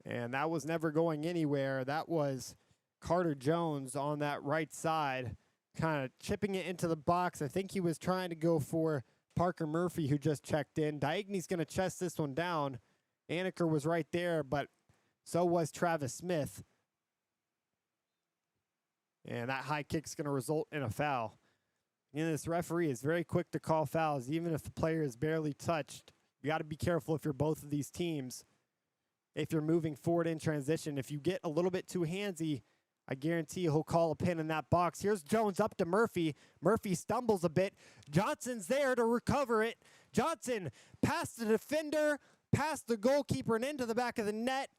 S1: And that was never going anywhere. That was Carter Jones on that right side, kind of chipping it into the box. I think he was trying to go for Parker Murphy, who just checked in. Daigny's going to chest this one down. Anaker was right there, but so was Travis Smith. And that high kick's going to result in a foul. And this referee is very quick to call fouls, even if the player is barely touched. You got to be careful if you're both of these teams. If you're moving forward in transition, if you get a little bit too handsy, I guarantee he'll call a pin in that box. Here's Jones up to Murphy. Murphy stumbles a bit. Johnson's there to recover it. Johnson past the defender, past the goalkeeper, and into the back of the net.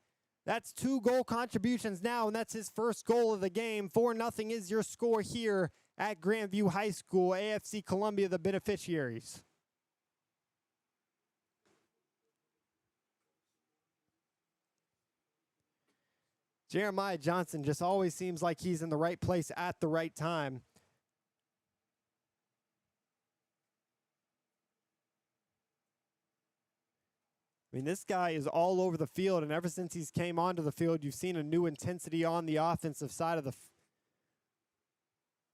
S1: That's 2 goal contributions now, and that's his first goal of the game. 4-0 is your score here at Grandview High School. AFC Columbia, the beneficiaries. Jeremiah Johnson just always seems like he's in the right place at the right time. I mean, this guy is all over the field, and ever since he's came onto the field, you've seen a new intensity on the offensive side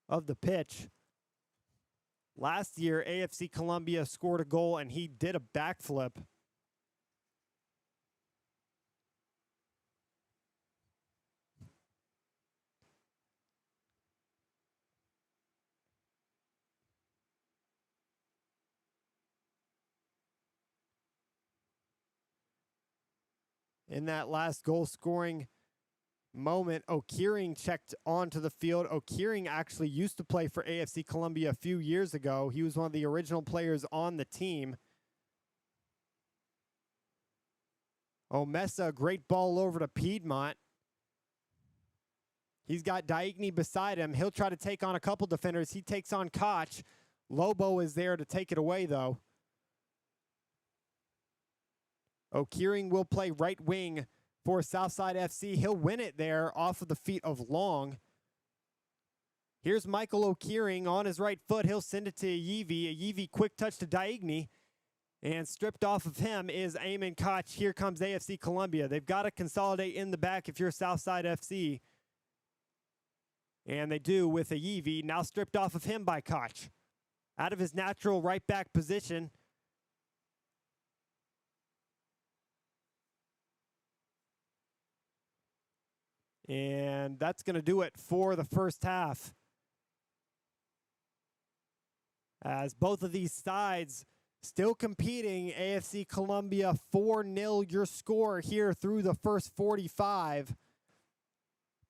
S1: of the pitch. Last year, AFC Columbia scored a goal, and he did a backflip. In that last goal-scoring moment, O'Keering checked onto the field. O'Keering actually used to play for AFC Columbia a few years ago. He was one of the original players on the team. Omesa, great ball over to Piedmont. He's got Daigny beside him. He'll try to take on a couple defenders. He takes on Koch. Lobo is there to take it away, though. O'Keering will play right wing for Southside FC. He'll win it there off of the feet of Long. Here's Michael O'Keering on his right foot. He'll send it to Ayivi. Ayivi, quick touch to Daigny. And stripped off of him is Eamon Koch. Here comes AFC Columbia. They've got to consolidate in the back if you're Southside FC. And they do with a Yevie, now stripped off of him by Koch. Out of his natural right back position. And that's going to do it for the first half. As both of these sides still competing, AFC Columbia 4-0 your score here through the first 45.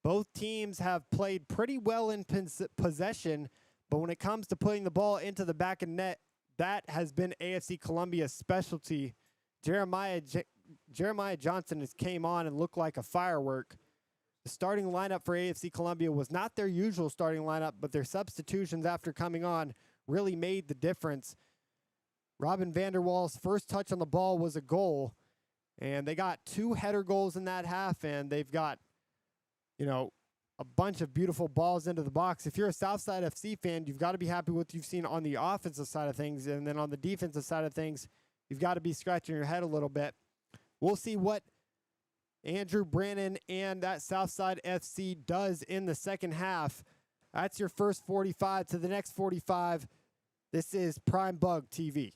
S1: Both teams have played pretty well in possession, but when it comes to putting the ball into the back of net, that has been AFC Columbia's specialty. Jeremiah Johnson has came on and looked like a firework. The starting lineup for AFC Columbia was not their usual starting lineup, but their substitutions after coming on really made the difference. Robin Vanderwaal's first touch on the ball was a goal, and they got 2 header goals in that half, and they've got, you know, a bunch of beautiful balls into the box. If you're a Southside FC fan, you've got to be happy with what you've seen on the offensive side of things, and then on the defensive side of things, you've got to be scratching your head a little bit. We'll see what Andrew Brannon and that Southside FC does in the second half. That's your first 45 to the next 45. This is Prime Bug TV.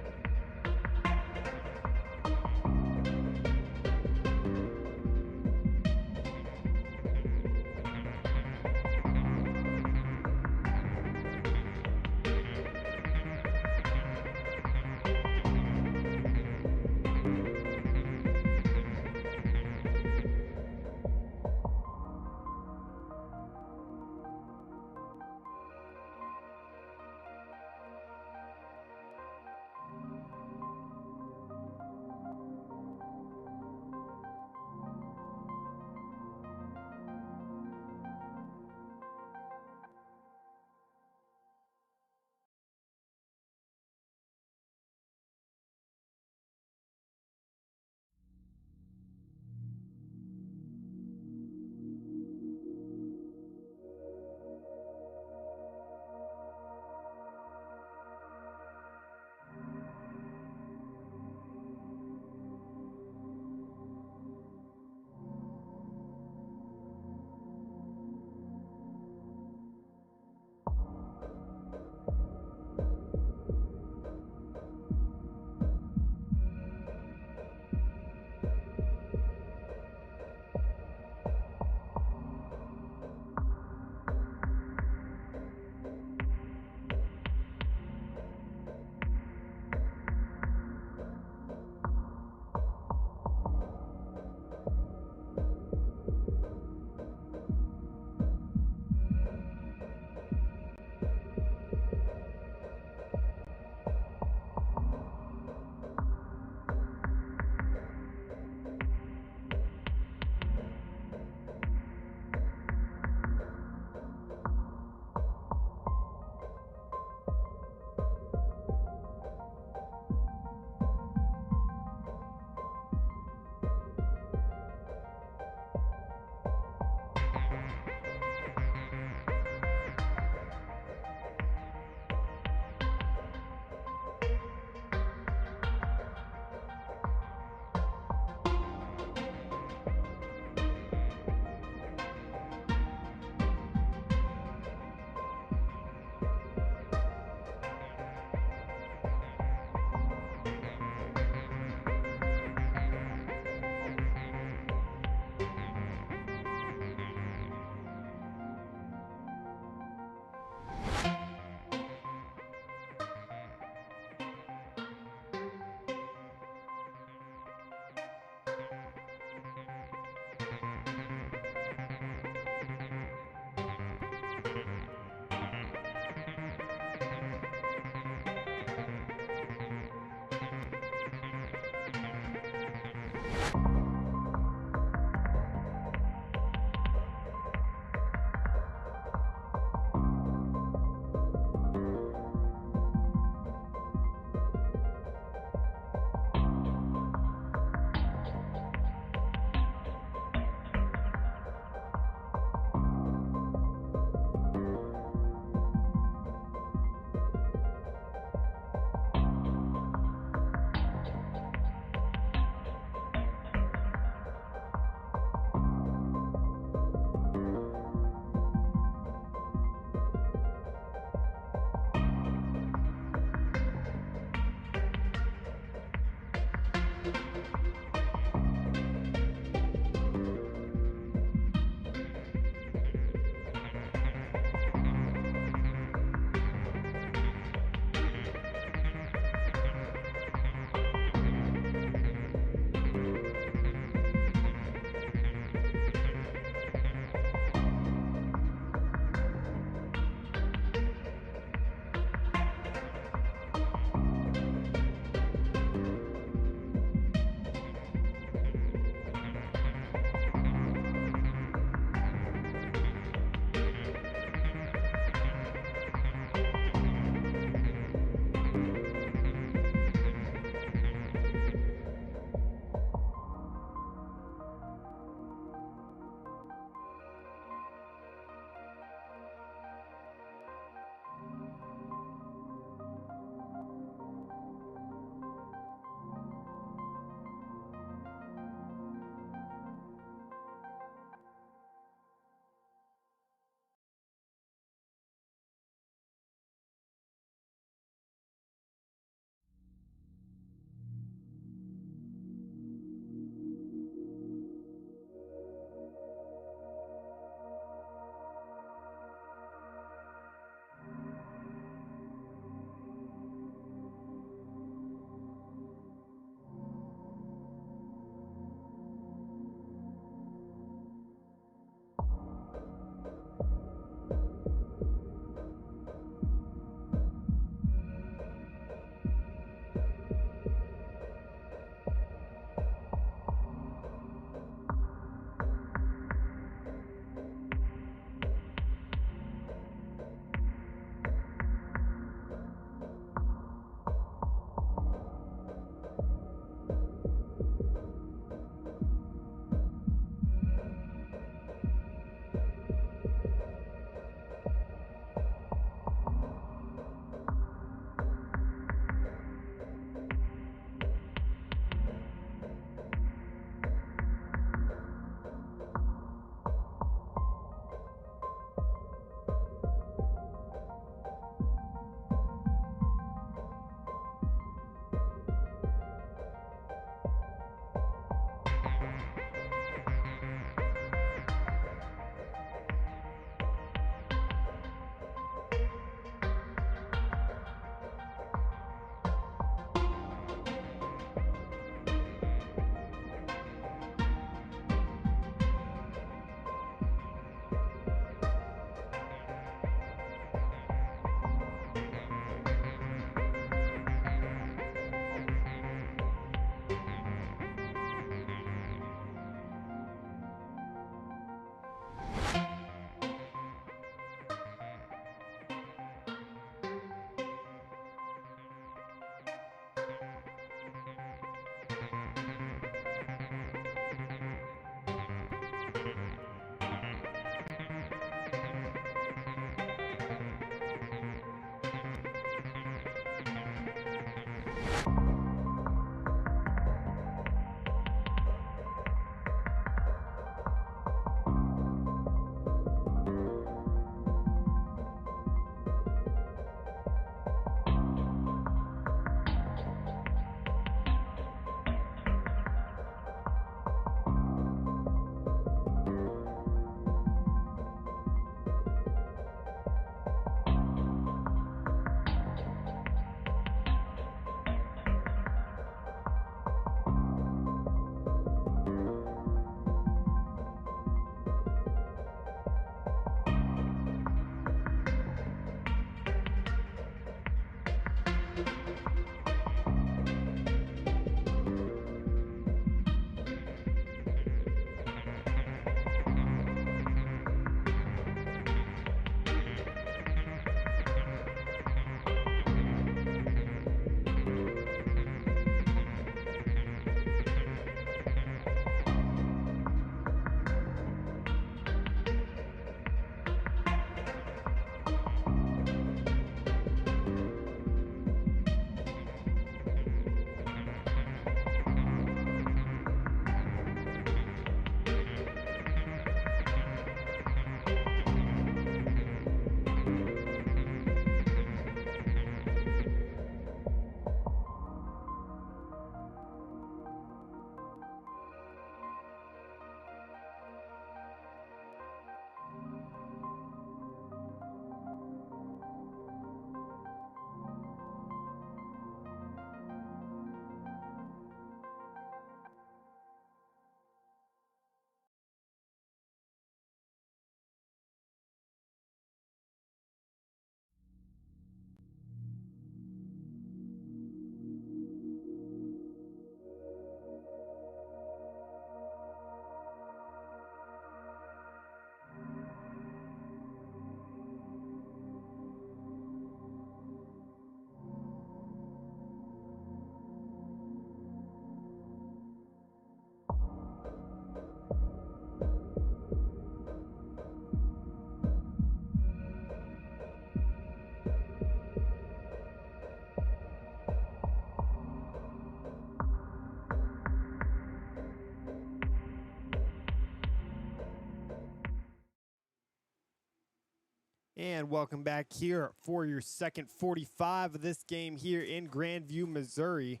S1: And welcome back here for your second 45 of this game here in Grandview, Missouri,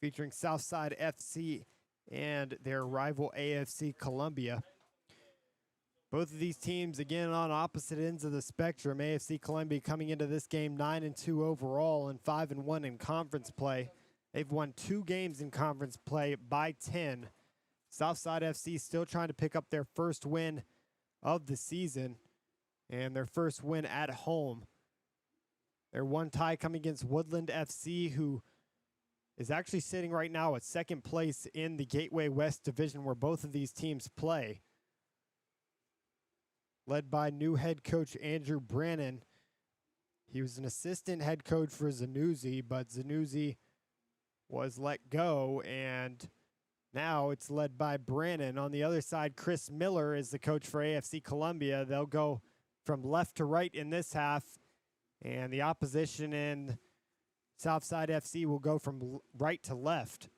S1: featuring Southside FC and their rival AFC Columbia. Both of these teams, again, on opposite ends of the spectrum. AFC Columbia coming into this game 9-2 overall and 5-1 in conference play. They've won 2 games in conference play by 10. Southside FC still trying to pick up their first win of the season and their first win at home. Their one tie coming against Woodland FC, who is actually sitting right now at second place in the Gateway West division where both of these teams play. Led by new head coach Andrew Brannon. He was an assistant head coach for Zanuzzi, but Zanuzzi was let go, and now it's led by Brannon. On the other side, Chris Miller is the coach for AFC Columbia. They'll go from left to right in this half, and the opposition in Southside FC will go from right to left.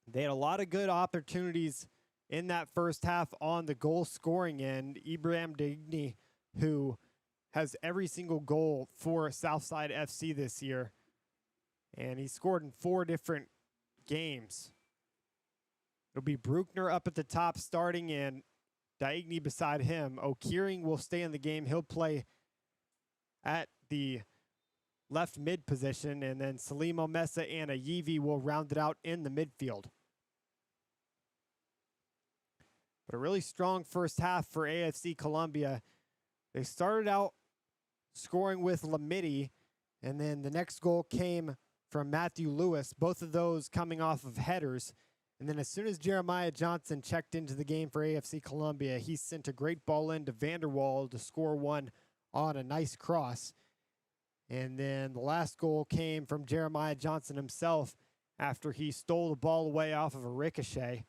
S1: They had a lot of good opportunities in that first half on the goal scoring end. Ibrahim Digni, who has every single goal for Southside FC this year, and he scored in 4 different games. It'll be Bruckner up at the top starting, and Daigny beside him. O'Keering will stay in the game. He'll play at the left mid position, and then Salimo Mesa and Ayivi will round it out in the midfield. But a really strong first half for AFC Columbia. They started out scoring with Lamidi, and then the next goal came from Matthew Lewis, both of those coming off of headers. And then as soon as Jeremiah Johnson checked into the game for AFC Columbia, he sent a great ball into Vanderwall to score one on a nice cross. And then the last goal came from Jeremiah Johnson himself after he stole the ball away off of a ricochet.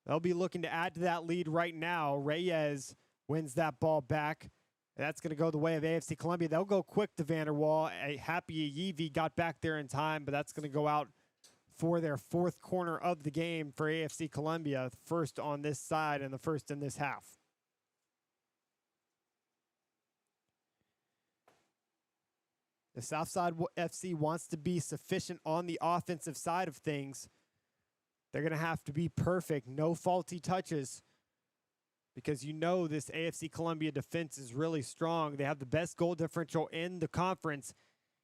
S1: They'll be looking to add to that lead right now. Reyes wins that ball back. That's going to go the way of AFC Columbia. They'll go quick to Vanderwall. A happy Ayivi got back there in time, but that's going to go out for their 4th corner of the game for AFC Columbia, first on this side and the first in this half. The Southside FC wants to be sufficient on the offensive side of things. They're going to have to be perfect, no faulty touches, because you know this AFC Columbia defense is really strong. They have the best goal differential in the conference.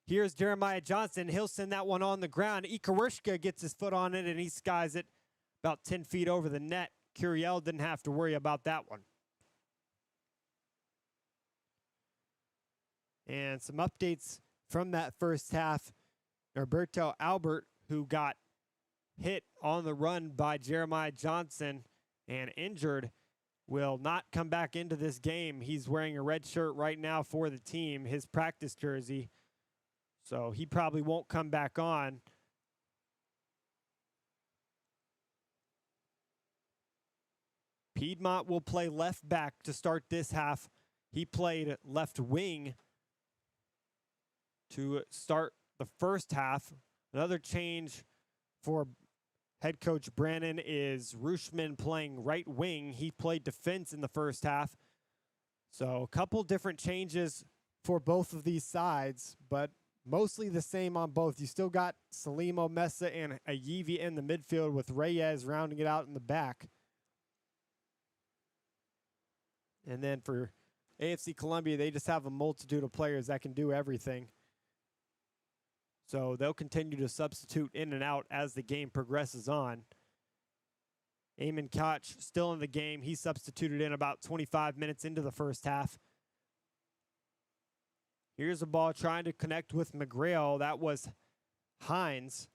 S1: Here's Jeremiah Johnson. He'll send that one on the ground. Ikarishka gets his foot on it, and he skies it about 10 feet over the net. Curiel didn't have to worry about that one. And some updates from that first half. Roberto Albert, who got hit on the run by Jeremiah Johnson and injured, will not come back into this game. He's wearing a red shirt right now for the team, his practice jersey. So he probably won't come back on. Piedmont will play left back to start this half. He played left wing to start the first half. Another change for head coach Brannon is Rushman playing right wing. He played defense in the first half. So a couple different changes for both of these sides, but mostly the same on both. You still got Salimo Mesa and Ayivi in the midfield with Reyes rounding it out in the back. And then for AFC Columbia, they just have a multitude of players that can do everything. So they'll continue to substitute in and out as the game progresses on. Eamon Koch still in the game. He substituted in about 25 minutes into the first half. Here's a ball trying to connect with McGrail. That was Hines.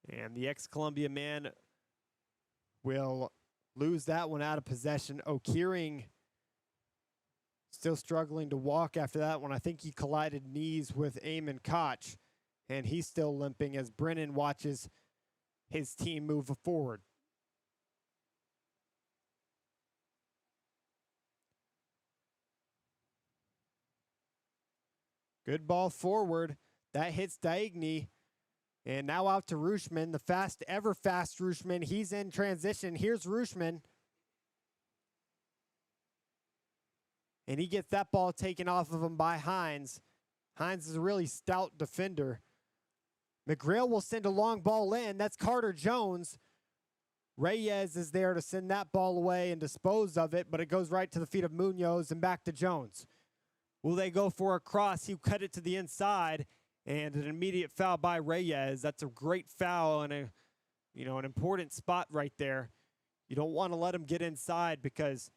S1: And the ex-Columbia man will lose that one out of possession. O'Keering still struggling to walk after that one. I think he collided knees with Eamon Koch, and he's still limping as Brennan watches his team move forward. Good ball forward. That hits Daigny. And now out to Rooshman, the fast, ever fast Rooshman. He's in transition. Here's Rooshman. And he gets that ball taken off of him by Hines. Hines is a really stout defender. McGrail will send a long ball in. That's Carter Jones. Reyes is there to send that ball away and dispose of it, but it goes right to the feet of Munoz and back to Jones. Will they go for a cross? He cut it to the inside, and an immediate foul by Reyes. That's a great foul and an important spot right there. You don't want to let them get inside, because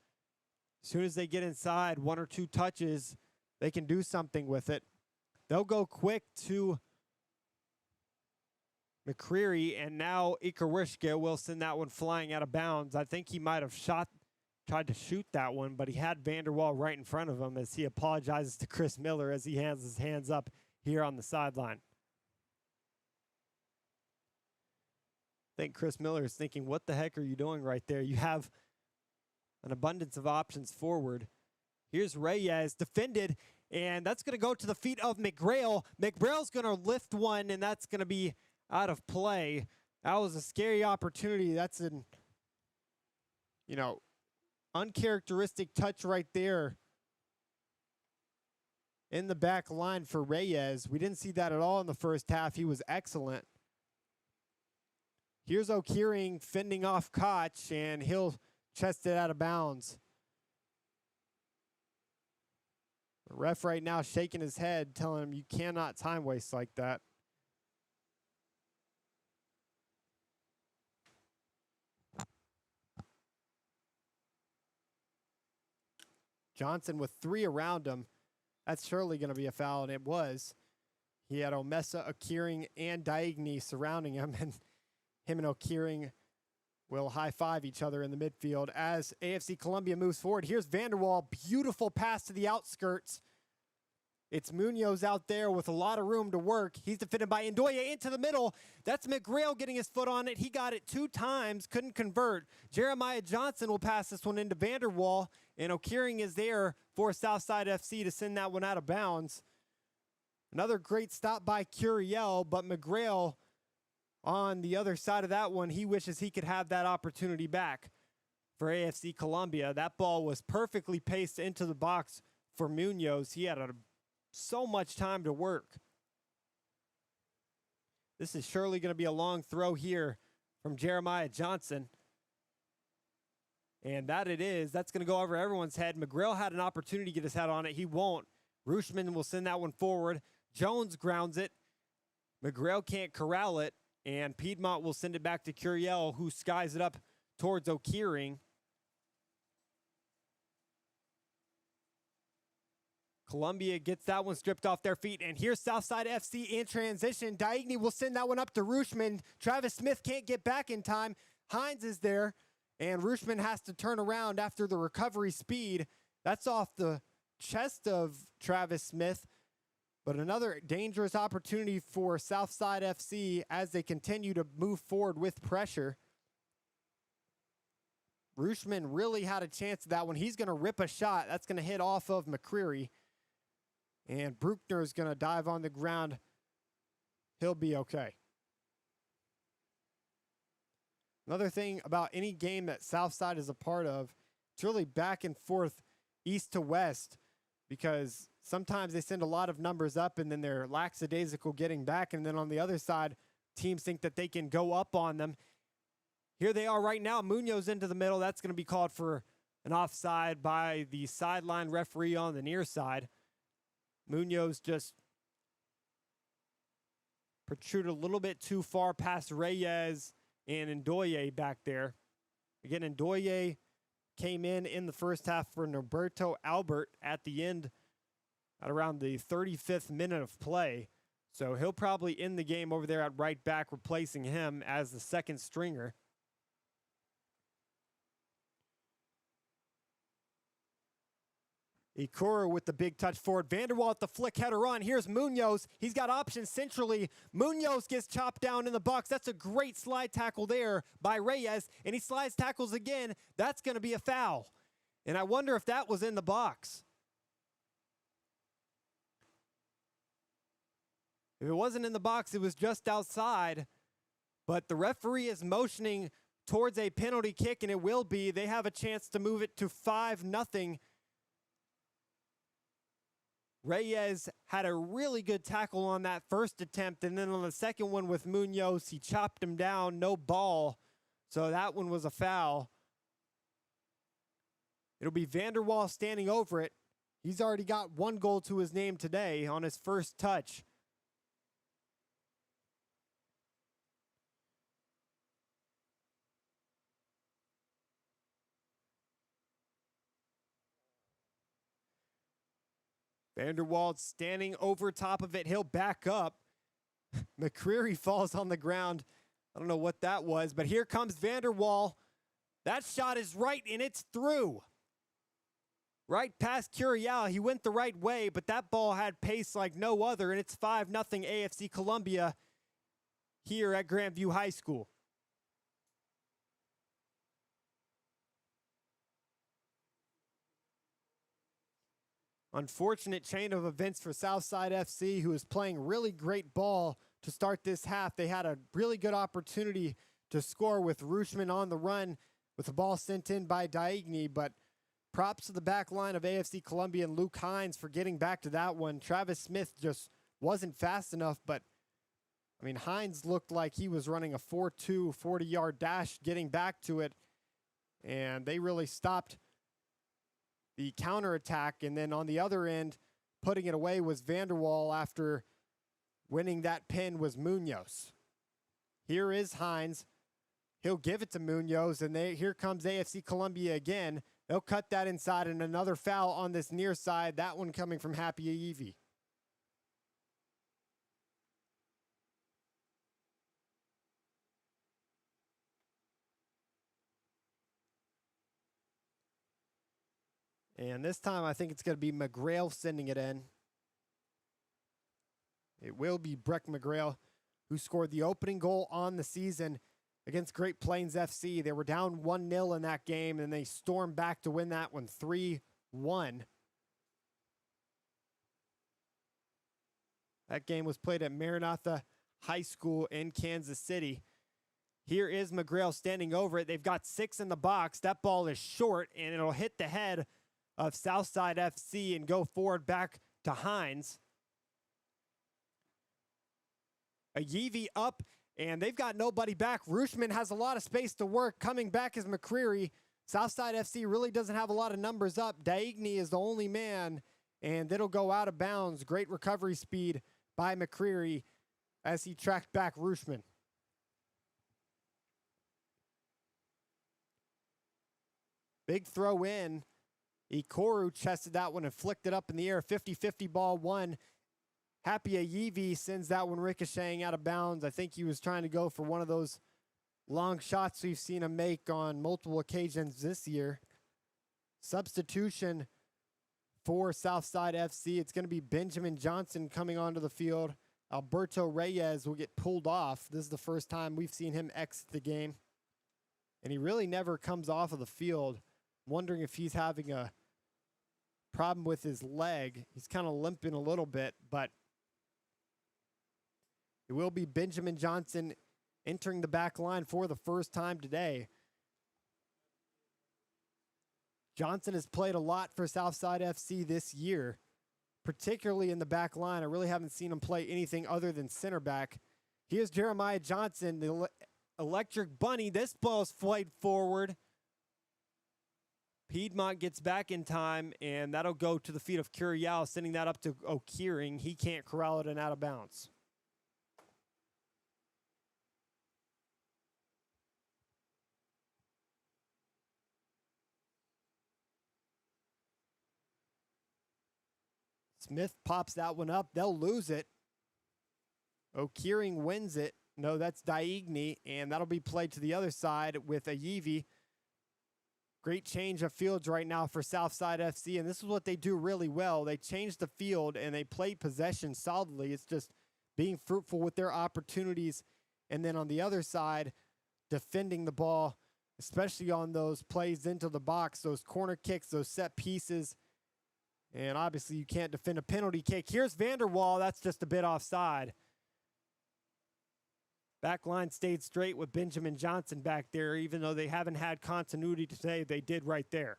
S1: as soon as they get inside, one or two touches, they can do something with it. They'll go quick to McCreary, and now Ikarishka will send that one flying out of bounds. I think he might have tried to shoot that one, but he had Vanderwall right in front of him as he apologizes to Chris Miller as he hands his hands up here on the sideline. I think Chris Miller is thinking, what the heck are you doing right there? You have an abundance of options forward. Here's Reyes, defended, and that's going to go to the feet of McGrail. McGrail's going to lift one, and that's going to be out of play. That was a scary opportunity. That's an, uncharacteristic touch right there in the back line for Reyes. We didn't see that at all in the first half. He was excellent. Here's O'Keering fending off Koch, and he'll chest it out of bounds. The ref right now shaking his head, telling him you cannot time waste like that. Johnson with 3 around him. That's surely going to be a foul, and it was. He had Omesa, O'Keering, and Diagne surrounding him, and him and O'Keering will high-five each other in the midfield as AFC Columbia moves forward. Here's Vanderwall, beautiful pass to the outskirts. It's Munoz out there with a lot of room to work. He's defended by Ndoye into the middle. That's McGrail getting his foot on it. He got it 2 times, couldn't convert. Jeremiah Johnson will pass this one into Vanderwall, and O'Keering is there for Southside FC to send that one out of bounds. Another great stop by Curiel, but McGrail on the other side of that one, he wishes he could have that opportunity back for AFC Columbia. That ball was perfectly paced into the box for Munoz. He had so much time to work. This is surely going to be a long throw here from Jeremiah Johnson. And that it is. That's going to go over everyone's head. McGrail had an opportunity to get his head on it. He won't. Rooshman will send that one forward. Jones grounds it. McGrail can't corral it. And Piedmont will send it back to Curiel, who skies it up towards O'Keering. Columbia gets that one stripped off their feet. And here's Southside FC in transition. Diagne will send that one up to Rooshman. Travis Smith can't get back in time. Hines is there. And Rooshman has to turn around after the recovery speed. That's off the chest of Travis Smith. But another dangerous opportunity for Southside FC as they continue to move forward with pressure. Rooshman really had a chance at that one. He's going to rip a shot. That's going to hit off of McCreary. And Bruckner is going to dive on the ground. He'll be okay. Another thing about any game that Southside is a part of, it's really back and forth, east to west, because sometimes they send a lot of numbers up and then they're lackadaisical getting back. And then on the other side, teams think that they can go up on them. Here they are right now. Munoz into the middle. That's going to be called for an offside by the sideline referee on the near side. Munoz just protruded a little bit too far past Reyes and Ndoye back there. Again, Ndoye came in the first half for Norberto Albert at the end at around the 35th minute of play. So he'll probably end the game over there at right back, replacing him as the second stringer. Ikura with the big touch forward. Vanderwall at the flick header on. Here's Munoz. He's got options centrally. Munoz gets chopped down in the box. That's a great slide tackle there by Reyes. And he slides tackles again. That's going to be a foul. And I wonder if that was in the box. If it wasn't in the box, it was just outside. But the referee is motioning towards a penalty kick, and it will be. They have a chance to move it to 5-0. Reyes had a really good tackle on that first attempt, and then on the second one with Munoz, he chopped him down, no ball. So that one was a foul. It'll be Vanderwall standing over it. He's already got 1 goal to his name today on his first touch. Vanderwald standing over top of it. He'll back up. McCreary falls on the ground. I don't know what that was, but here comes Vanderwall. That shot is right, and it's through. Right past Curiel. He went the right way, but that ball had pace like no other, and it's 5-0 AFC Columbia here at Grandview High School. Unfortunate chain of events for Southside FC, who is playing really great ball to start this half. They had a really good opportunity to score with Rushman on the run with the ball sent in by Diagni, but props to the back line of AFC Columbia and Luke Hines for getting back to that one. Travis Smith just wasn't fast enough, but I mean, Hines looked like he was running a 4-2 40-yard dash getting back to it, and they really stopped the counterattack. And then on the other end, putting it away was Vanderwall after winning that pin was Munoz. Here is Hines. He'll give it to Munoz, and here comes AFC Columbia again. They'll cut that inside, and another foul on this near side, that one coming from Happy Aivi. And this time, I think it's going to be McGrail sending it in. It will be Breck McGrail, who scored the opening goal on the season against Great Plains FC. They were down 1-0 in that game, and they stormed back to win that one 3-1. That game was played at Maranatha High School in Kansas City. Here is McGrail standing over it. They've got 6 in the box. That ball is short, and it'll hit the head of Southside FC and go forward back to Hines. Aivi up, and they've got nobody back. Rushman has a lot of space to work. Coming back is McCreary. Southside FC really doesn't have a lot of numbers up. Diagni is the only man, and it'll go out of bounds. Great recovery speed by McCreary as he tracked back Rushman. Big throw in. Ikoru chested that one and flicked it up in the air. 50-50 ball one. Happy Aivi sends that one ricocheting out of bounds. I think he was trying to go for one of those long shots we've seen him make on multiple occasions this year. Substitution for Southside FC. It's going to be Benjamin Johnson coming onto the field. Alberto Reyes will get pulled off. This is the first time we've seen him exit the game. And he really never comes off of the field. I'm wondering if he's having a problem with his leg. He's kind of limping a little bit, but it will be Benjamin Johnson entering the back line for the first time today. Johnson has played a lot for Southside FC this year, particularly in the back line. I really haven't seen him play anything other than center back. Here's Jeremiah Johnson, the electric bunny. This ball's flight forward. Piedmont gets back in time, and that'll go to the feet of Curiel, sending that up to O'Keering. He can't corral it and out of bounds. Smith pops that one up. They'll lose it. O'Keering wins it. No, that's Diagni, and that'll be played to the other side with Aivi. Great change of fields right now for Southside FC, and this is what they do really well. They change the field, and they play possession solidly. It's just being fruitful with their opportunities, and then on the other side, defending the ball, especially on those plays into the box, those corner kicks, those set pieces, and obviously you can't defend a penalty kick. Here's Vanderwall. That's just a bit offside. Back line stayed straight with Benjamin Johnson back there, even though they haven't had continuity today. They did right there.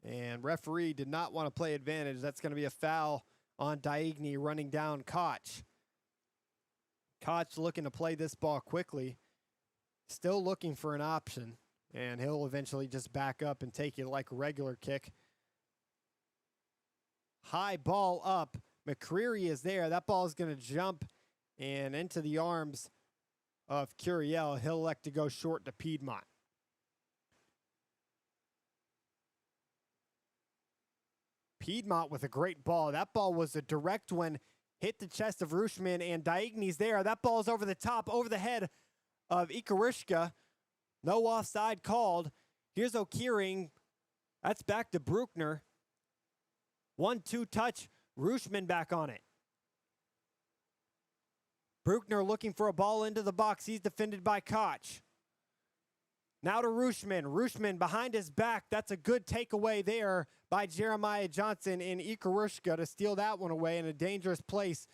S1: And referee did not want to play advantage. That's going to be a foul on Diagne running down Koch. Koch looking to play this ball quickly. Still looking for an option. And he'll eventually just back up and take it like a regular kick. High ball up. McCreary is there. That ball is going to jump and into the arms of Curiel. He'll elect to go short to Piedmont. Piedmont with a great ball. That ball was a direct one. Hit the chest of Rushman, and Diagne's there. That ball's over the top, over the head of Ikarishka. No offside called. Here's O'Keering. That's back to Bruckner. 1-2 touch. Rushman back on it. Bruckner looking for a ball into the box. He's defended by Koch. Now to Rushman. Rushman behind his back. That's a good takeaway there by Jeremiah Johnson and Ikarishka to steal that one away in a dangerous place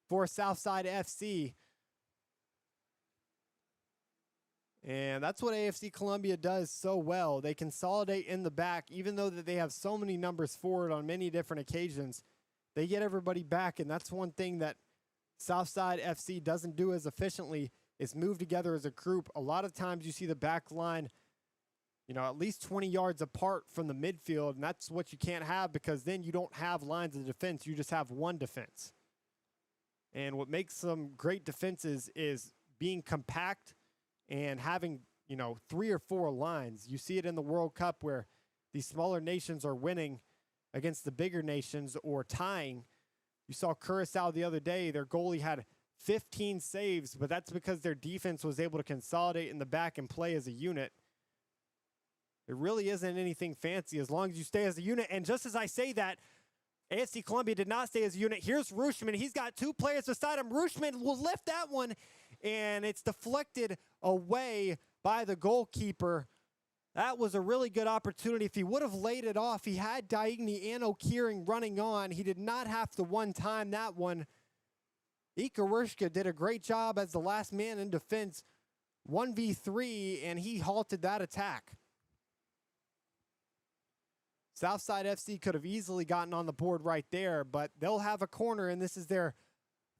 S1: for Southside FC. And that's what AFC Columbia does so well. They consolidate in the back, even though that they have so many numbers forward on many different occasions. They get everybody back, and that's one thing that Southside FC doesn't do as efficiently is move together as a group. A lot of times you see the back line, at least 20 yards apart from the midfield, and that's what you can't have because then you don't have lines of defense. You just have one defense. And what makes some great defenses is being compact and having, 3 or 4 lines. You see it in the World Cup where these smaller nations are winning against the bigger nations or tying. You saw Curacao the other day. Their goalie had 15 saves, but that's because their defense was able to consolidate in the back and play as a unit. It really isn't anything fancy as long as you stay as a unit. And just as I say that, AFC Columbia did not stay as a unit. Here's Rushman. He's got 2 players beside him. Rushman will lift that one, and it's deflected away by the goalkeeper. That was a really good opportunity. If he would have laid it off, he had Diagne and O'Keering running on. He did not have to one-time that one. Ikarishka did a great job as the last man in defense, 1v3, and he halted that attack. Southside FC could have easily gotten on the board right there, but they'll have a corner, and this is their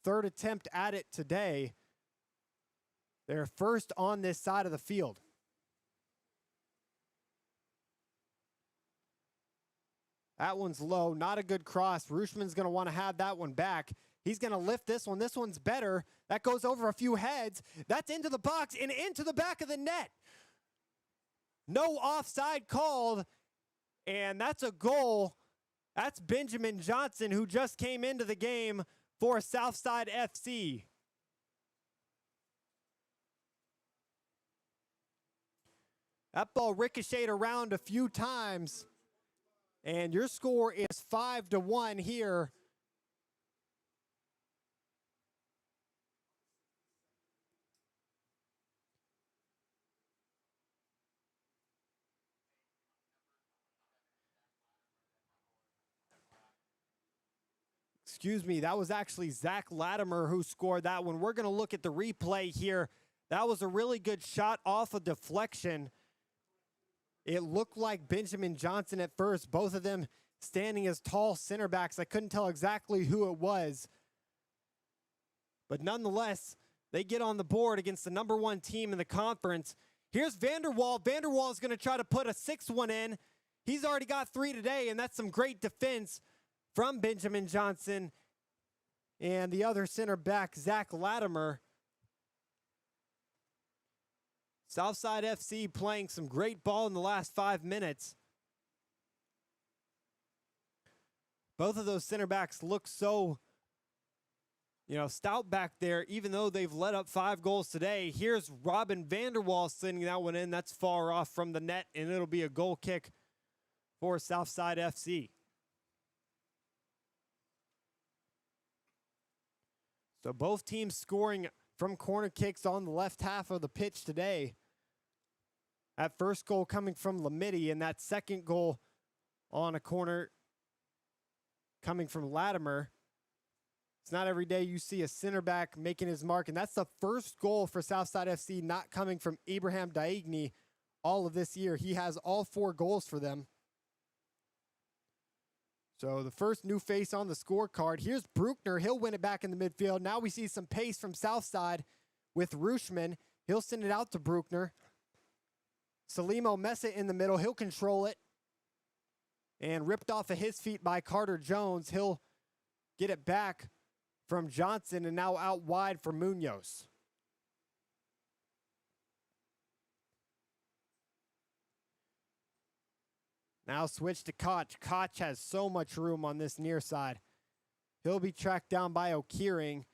S1: 3rd attempt at it today. They're first on this side of the field. That one's low, not a good cross. Rushman's going to want to have that one back. He's going to lift this one. This one's better. That goes over a few heads. That's into the box and into the back of the net. No offside called, and that's a goal. That's Benjamin Johnson, who just came into the game for Southside FC. That ball ricocheted around a few times, and your score is 5-1 here. Excuse me, that was actually Zach Latimer who scored that one. We're going to look at the replay here. That was a really good shot off a deflection. It looked like Benjamin Johnson at first, both of them standing as tall center backs. I couldn't tell exactly who it was. But nonetheless, they get on the board against the number 1 team in the conference. Here's Vanderwall. Vanderwall is going to try to put a 6-1 in. He's already got 3 today, and that's some great defense from Benjamin Johnson and the other center back, Zach Latimer. Southside FC playing some great ball in the last 5 minutes. Both of those center backs look so, stout back there, even though they've let up 5 goals today. Here's Robin Vanderwall sending that one in. That's far off from the net, and it'll be a goal kick for Southside FC. So both teams scoring from corner kicks on the left half of the pitch today. That first goal coming from Lamidi, and that second goal on a corner coming from Latimer. It's not every day you see a center back making his mark, and that's the first goal for Southside FC not coming from Abraham Daigny all of this year. He has all 4 goals for them. So the first new face on the scorecard. Here's Bruckner. He'll win it back in the midfield. Now we see some pace from Southside with Rushman. He'll send it out to Bruckner. Salimo Mesa in the middle. He'll control it. And ripped off of his feet by Carter Jones. He'll get it back from Johnson and now out wide for Munoz. Now switch to Koch. Koch has so much room on this near side. He'll be tracked down by O'Keering.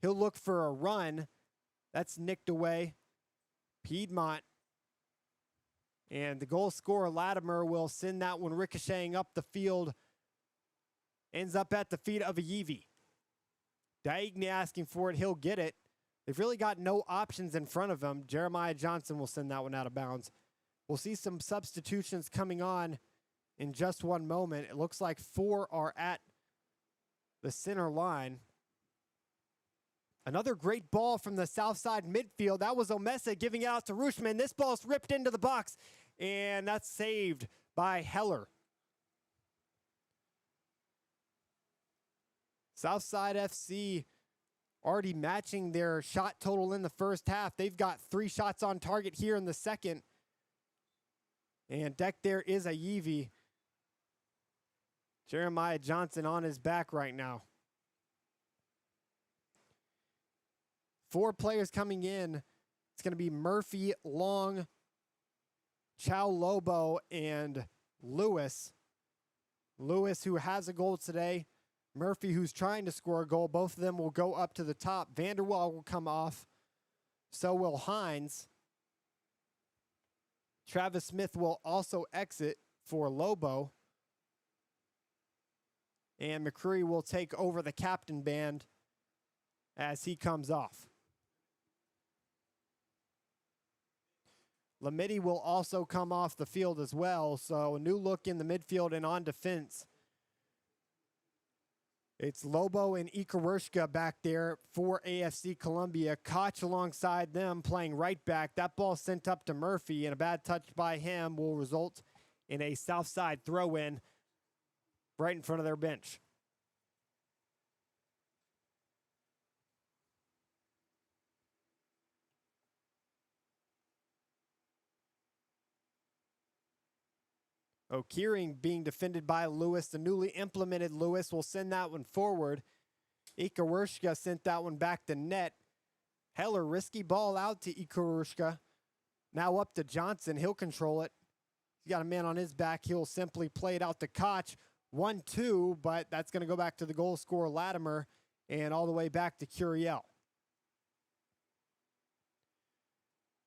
S1: He'll look for a run. That's nicked away. Piedmont. And the goal scorer, Latimer, will send that one ricocheting up the field. Ends up at the feet of Ayivi. Daigny asking for it. He'll get it. They've really got no options in front of him. Jeremiah Johnson will send that one out of bounds. We'll see some substitutions coming on in just one moment. It looks like 4 are at the center line. Another great ball from the south side midfield. That was Omesa giving it out to Rushman. This ball's ripped into the box, and that's saved by Heller. Southside FC already matching their shot total in the first half. They've got 3 shots on target here in the second. And deck there is Ayivi. Jeremiah Johnson on his back right now. 4 players coming in. It's going to be Murphy, Long, Chow Lobo, and Lewis. Lewis, who has a goal today. Murphy, who's trying to score a goal. Both of them will go up to the top. Vanderwall will come off. So will Hines. Travis Smith will also exit for Lobo. And McCreary will take over the captain band as he comes off. Lamidi will also come off the field as well. So a new look in the midfield and on defense. It's Lobo and Ikarushka back there for AFC Columbia. Koch alongside them playing right back. That ball sent up to Murphy, and a bad touch by him will result in a Southside throw-in right in front of their bench. O'Keering being defended by Lewis. The newly implemented Lewis will send that one forward. Ikarushka sent that one back to net. Heller, risky ball out to Ikarushka. Now up to Johnson. He'll control it. He's got a man on his back. He'll simply play it out to Koch. 1-2, but that's going to go back to the goal scorer, Latimer, and all the way back to Curiel.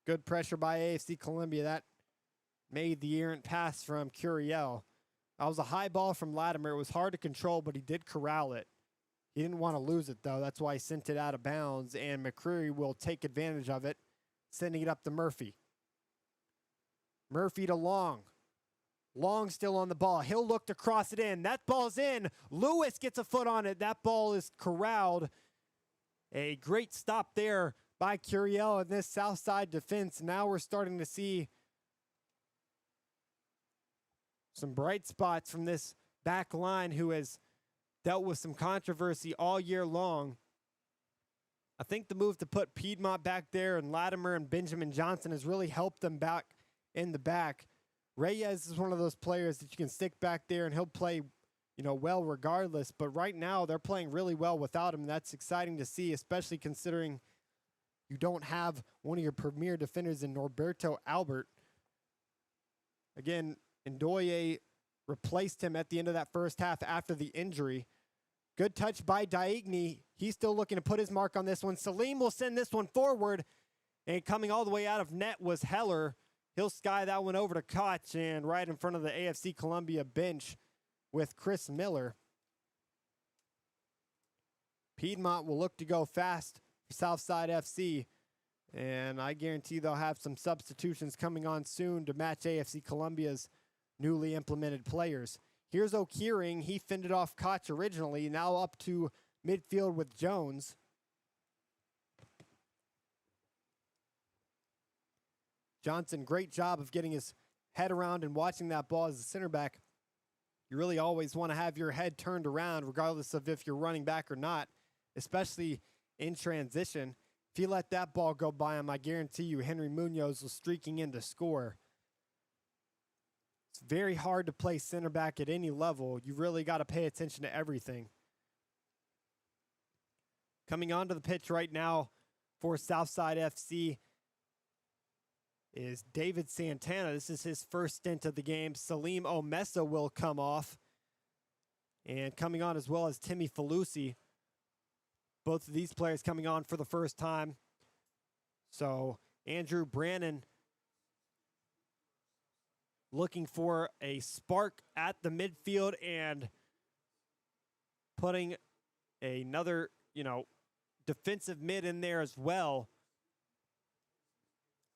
S1: Good pressure by AFC Columbia. That made the errant pass from Curiel. That was a high ball from Latimer. It was hard to control, but he did corral it. He didn't want to lose it, though. That's why he sent it out of bounds, and McCreary will take advantage of it, sending it up to Murphy. Murphy to Long. Long still on the ball. He'll look to cross it in. That ball's in. Lewis gets a foot on it. That ball is corralled. A great stop there by Curiel in this south side defense. Now we're starting to see some bright spots from this back line who has dealt with some controversy all year long. I think the move to put Piedmont back there and Latimer and Benjamin Johnson has really helped them back in the back. Reyes is one of those players that you can stick back there and he'll play, well regardless. But right now they're playing really well without him. That's exciting to see, especially considering you don't have one of your premier defenders in Norberto Albert. Again, Ndoye replaced him at the end of that first half after the injury. Good touch by Daigny. He's still looking to put his mark on this one. Salim will send this one forward. And coming all the way out of net was Heller. He'll sky that one over to Koch and right in front of the AFC Columbia bench with Chris Miller. Piedmont will look to go fast for Southside FC. And I guarantee they'll have some substitutions coming on soon to match AFC Columbia's newly implemented players. Here's O'Keering. He fended off Koch originally, now up to midfield with Jones. Johnson, great job of getting his head around and watching that ball as a center back. You really always want to have your head turned around regardless of if you're running back or not, especially in transition. If you let that ball go by him, I guarantee you Henry Munoz was streaking in to score. It's very hard to play center back at any level. You really got to pay attention to everything. Coming onto the pitch right now for Southside FC is David Santana. This is his first stint of the game. Salim Omesa will come off. And coming on as well as Timmy Falusi. Both of these players coming on for the first time. So Andrew Brannon looking for a spark at the midfield and putting another, defensive mid in there as well.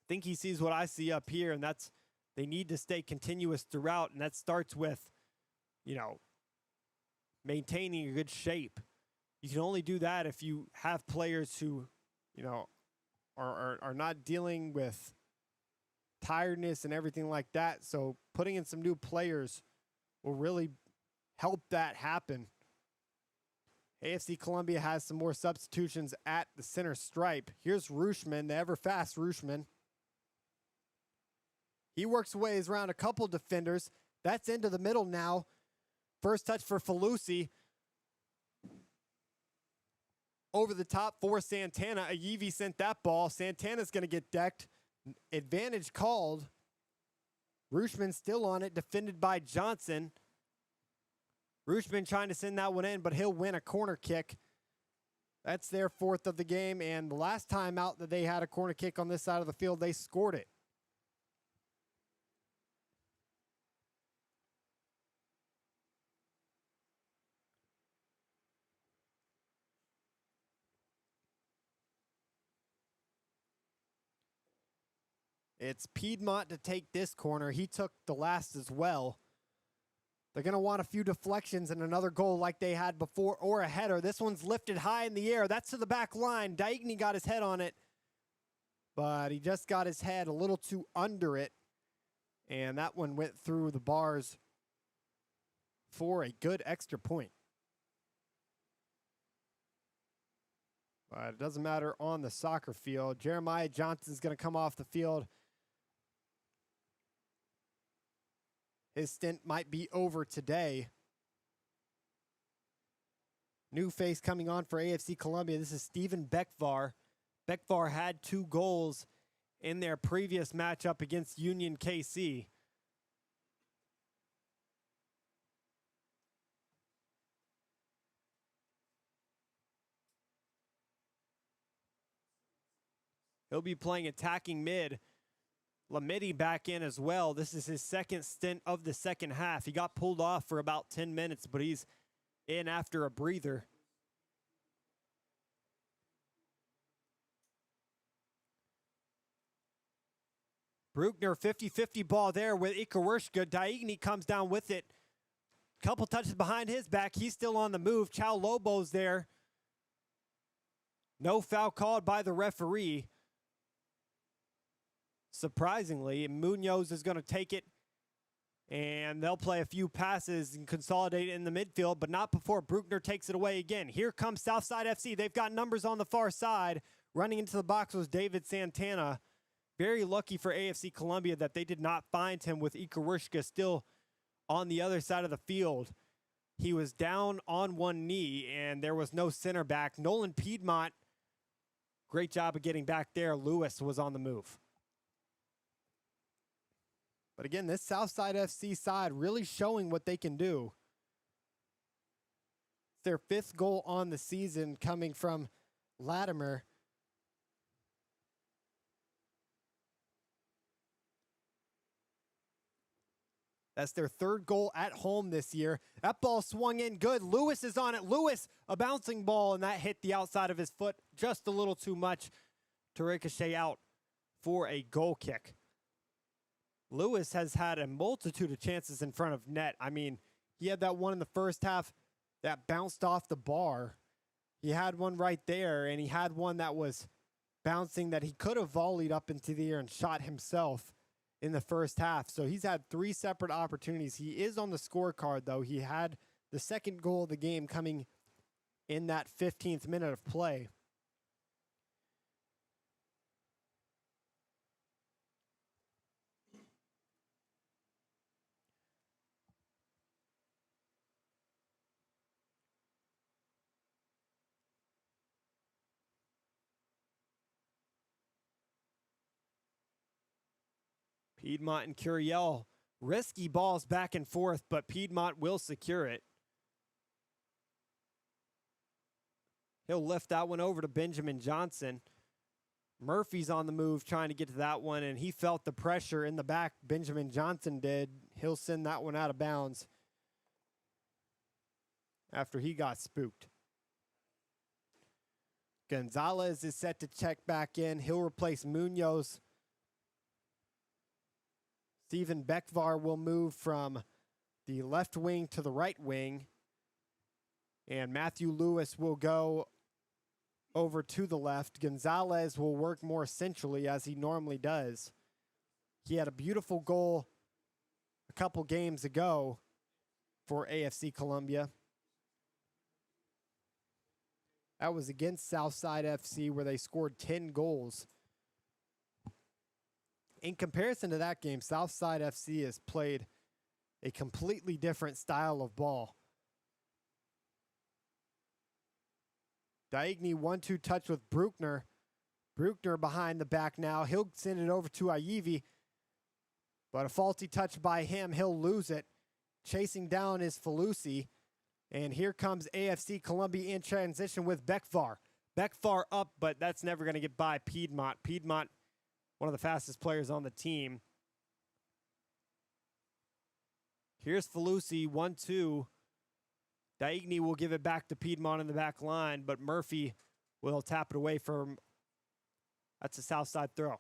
S1: I think he sees what I see up here, and that's they need to stay continuous throughout, and that starts with, maintaining a good shape. You can only do that if you have players who, are not dealing with tiredness and everything like that. So putting in some new players will really help that happen. AFC Columbia has some more substitutions at the center stripe. Here's Rushman, the ever-fast Rushman. He works ways around a couple defenders. That's into the middle now. First touch for Falusi. Over the top for Santana. Ayivi sent that ball. Santana's going to get decked. Advantage called. Rushman still on it, defended by Johnson. Rushman trying to send that one in, but he'll win a corner kick. That's their fourth of the game, and the last time out that they had a corner kick on this side of the field, they scored it. It's Piedmont to take this corner. He took the last as well. They're going to want a few deflections and another goal like they had before, or a header. This one's lifted high in the air. That's to the back line. Diagne got his head on it, but he just got his head a little too under it, and that one went through the bars for a good extra point. But it doesn't matter on the soccer field. Jeremiah Johnson's going to come off the field. His stint might be over today. New face coming on for AFC Columbia. This is Steven Beckvar. Beckvar had 2 goals in their previous matchup against Union KC. He'll be playing attacking mid. Lamidi back in as well. This is his second stint of the second half. He got pulled off for about 10 minutes, but he's in after a breather. Bruckner, 50-50 ball there with Ikarushka. Diagne comes down with it. Couple touches behind his back. He's still on the move. Chow Lobo's there. No foul called by the referee. Surprisingly, Munoz is going to take it, and they'll play a few passes and consolidate in the midfield, but not before Bruckner takes it away again. Here comes Southside FC. They've got numbers on the far side. Running into the box was David Santana. Very lucky for AFC Columbia that they did not find him with Ikarushka still on the other side of the field. He was down on one knee, and there was no center back. Nolan Piedmont, great job of getting back there. Lewis was on the move. But again, this Southside FC side really showing what they can do. It's their 5th goal on the season coming from Latimer. That's their 3rd goal at home this year. That ball swung in good. Lewis is on it. Lewis, a bouncing ball, and that hit the outside of his foot just a little too much. to ricochet out for a goal kick. Lewis has had a multitude of chances in front of net. I mean, he had that one in the first half that bounced off the bar. He had one right there, and he had one that was bouncing that he could have volleyed up into the air and shot himself in the first half. So he's had 3 separate opportunities. He is on the scorecard, though. He had the second goal of the game coming in that 15th minute of play. Piedmont and Curiel, risky balls back and forth, but Piedmont will secure it. He'll lift that one over to Benjamin Johnson. Murphy's on the move trying to get to that one, and he felt the pressure in the back. Benjamin Johnson did. He'll send that one out of bounds after he got spooked. Gonzalez is set to check back in. He'll replace Munoz. Steven Bekvar will move from the left wing to the right wing. And Matthew Lewis will go over to the left. Gonzalez will work more centrally as he normally does. He had a beautiful goal a couple games ago for AFC Columbia. That was against Southside FC, where they scored 10 goals. In comparison to that game, Southside FC has played a completely different style of ball. Daigny 1-2 touch with Bruckner. Bruckner behind the back now. He'll send it over to Aivi. But a faulty touch by him. He'll lose it. Chasing down is Falusi. And here comes AFC Columbia in transition with Bekvar. Bekvar up, but that's never going to get by Piedmont. Piedmont, one of the fastest players on the team. Here's Falusi, 1-2. Daigny will give it back to Piedmont in the back line, but Murphy will tap it away from. That's a south side throw.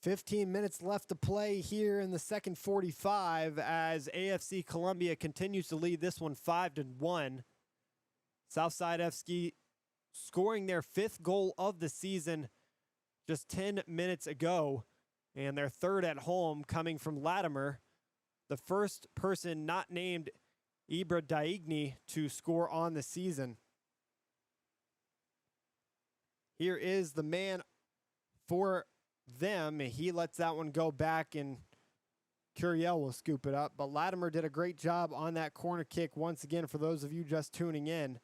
S1: "15 minutes left to play here in the second 45 as AFC Columbia continues to lead this one 5-1. Southside FC scoring their 5th goal of the season just 10 minutes ago, and their 3rd at home coming from Latimer, the first person not named Ibra Daigny to score on the season. Here is the man for them. He lets that one go back, and Curiel will scoop it up. But Latimer did a great job on that corner kick once again for those of you just tuning in.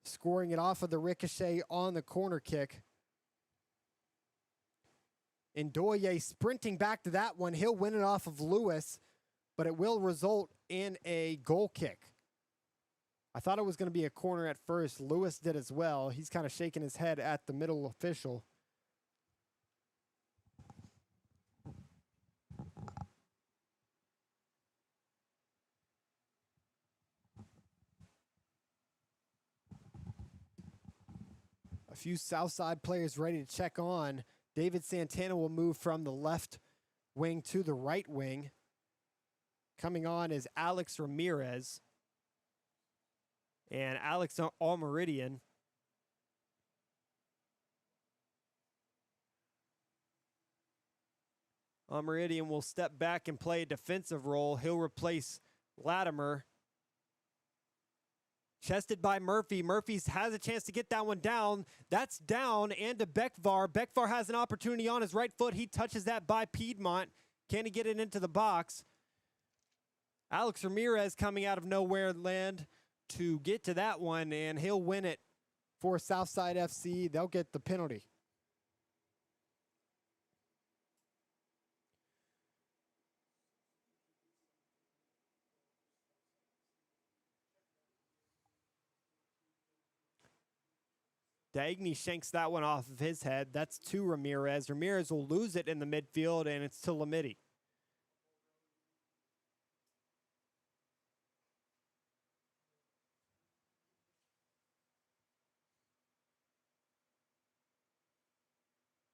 S1: Scoring it off of the ricochet on the corner kick. Ndoye sprinting back to that one. He'll win it off of Lewis, but it will result in a goal kick. I thought it was going to be a corner at first. Lewis did as well. He's kind of shaking his head at the middle official. A few Southside players ready to check on. David Santana will move from the left wing to the right wing. Coming on is Alex Ramirez and Alex Almeridian. Almeridian will step back and play a defensive role. He'll replace Latimer. Chested by Murphy. Murphy has a chance to get that one down. That's down and to Bekvar. Bekvar has an opportunity on his right foot. He touches that by Piedmont. Can he get it into the box? Alex Ramirez coming out of nowhere land to get to that one, and he'll win it for Southside FC. They'll get the penalty. Daigny shanks that one off of his head. That's to Ramirez. Ramirez will lose it in the midfield, and it's to Lamidi.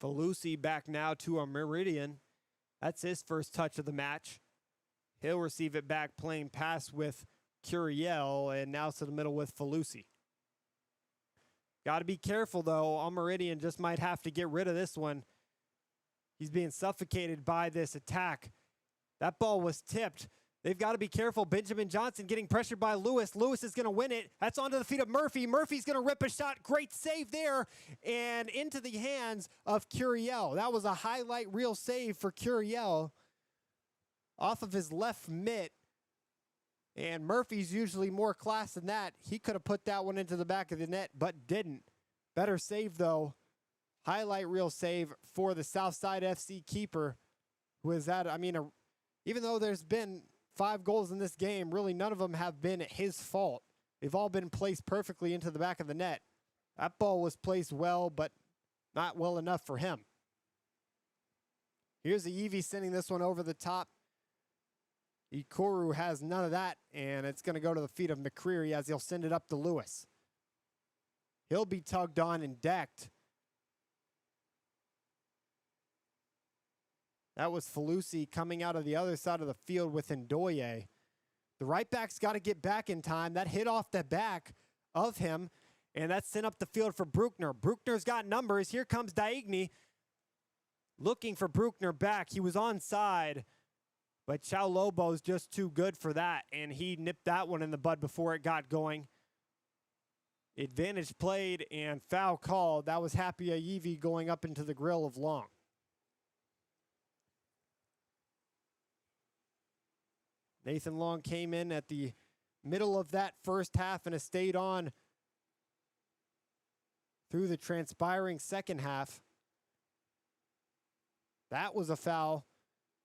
S1: Falusi back now to a Meridian. That's his first touch of the match. He'll receive it back, playing pass with Curiel, and now to the middle with Falusi. Got to be careful, though. Meridian just might have to get rid of this one. He's being suffocated by this attack. That ball was tipped. They've got to be careful. Benjamin Johnson getting pressured by Lewis. Lewis is going to win it. That's onto the feet of Murphy. Murphy's going to rip a shot. Great save there. And into the hands of Curiel. That was a highlight reel save for Curiel off of his left mitt. And Murphy's usually more class than that. He could have put that one into the back of the net, but didn't. Better save, though. Highlight reel save for the Southside FC keeper, who is at, even though there's been 5 goals in this game, really none of them have been his fault. They've all been placed perfectly into the back of the net. That ball was placed well, but not well enough for him. Here's Evie sending this one over the top. Ikoru has none of that, and it's going to go to the feet of McCreary as he'll send it up to Lewis. He'll be tugged on and decked. That was Falusi coming out of the other side of the field with Ndoye. The right back's got to get back in time. That hit off the back of him, and that's sent up the field for Bruckner. Bruckner's got numbers. Here comes Daigny looking for Bruckner back. He was onside, but Chow Lobo's just too good for that, and he nipped that one in the bud before it got going. Advantage played and foul called. That was Happy Aivi going up into the grill of Long. Nathan Long came in at the middle of that first half and has stayed on through the transpiring second half. That was a foul.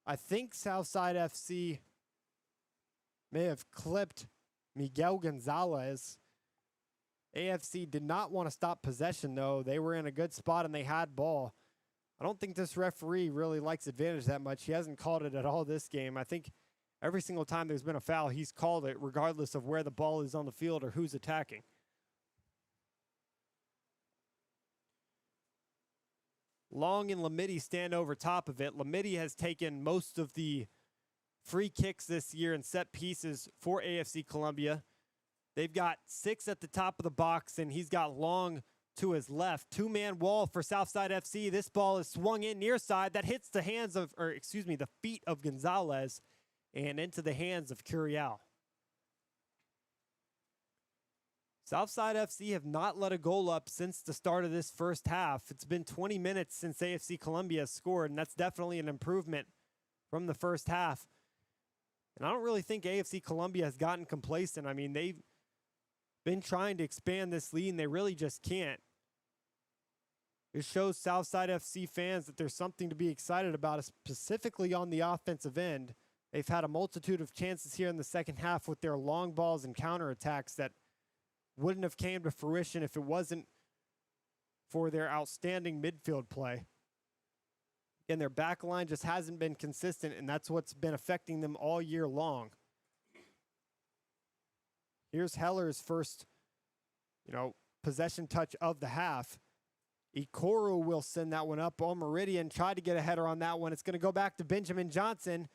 S1: I think Southside FC may have clipped Miguel Gonzalez. AFC did not want to stop possession, though. They were in a good spot and they had ball. I don't think this referee really likes advantage that much. He hasn't called it at all this game. I think every single time there's been a foul, he's called it regardless of where the ball is on the field or who's attacking. Long and Lamidi stand over top of it. Lamidi has taken most of the free kicks this year and set pieces for AFC Columbia. They've got 6 at the top of the box, and he's got Long to his left. 2-man wall for Southside FC. This ball is swung in near side. That hits the the feet of Gonzalez and into the hands of Curiel. Southside FC have not let a goal up since the start of this first half. It's been 20 minutes since AFC Columbia has scored, and that's definitely an improvement from the first half. And I don't really think AFC Columbia has gotten complacent. They've been trying to expand this lead, and they really just can't. It shows Southside FC fans that there's something to be excited about, specifically on the offensive end. They've had a multitude of chances here in the second half with their long balls and counterattacks that wouldn't have came to fruition if it wasn't for their outstanding midfield play. And their back line just hasn't been consistent, and that's what's been affecting them all year long. Here's Heller's first, possession touch of the half. Ikoru will send that one up. Meridian tried to get a header on that one. It's going to go back to Benjamin Johnson.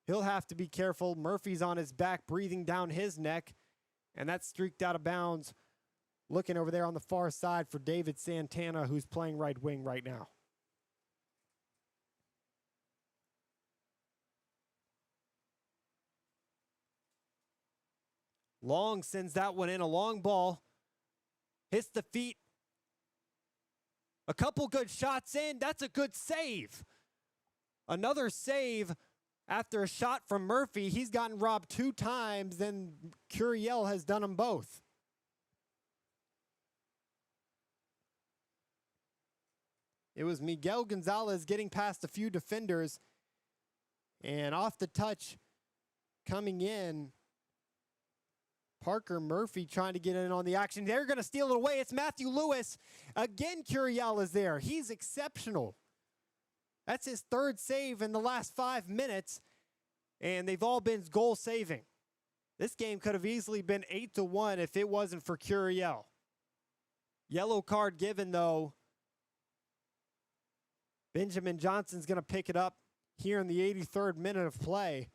S1: He'll have to be careful. Murphy's on his back, breathing down his neck. And that's streaked out of bounds. Looking over there on the far side for David Santana, who's playing right wing right now. Long sends that one in, a long ball. Hits the feet. A couple good shots in. That's a good save. Another save after a shot from Murphy. He's gotten robbed 2 times, then Curiel has done them both. It was Miguel Gonzalez getting past a few defenders, and off the touch coming in, Parker Murphy trying to get in on the action. They're going to steal it away. It's Matthew Lewis. Again, Curiel is there. He's exceptional. That's his 3rd save in the last 5 minutes, and they've all been goal saving. This game could have easily been 8-1 if it wasn't for Curiel. Yellow card given, though, Benjamin Johnson's going to pick it up here in the 83rd minute of play.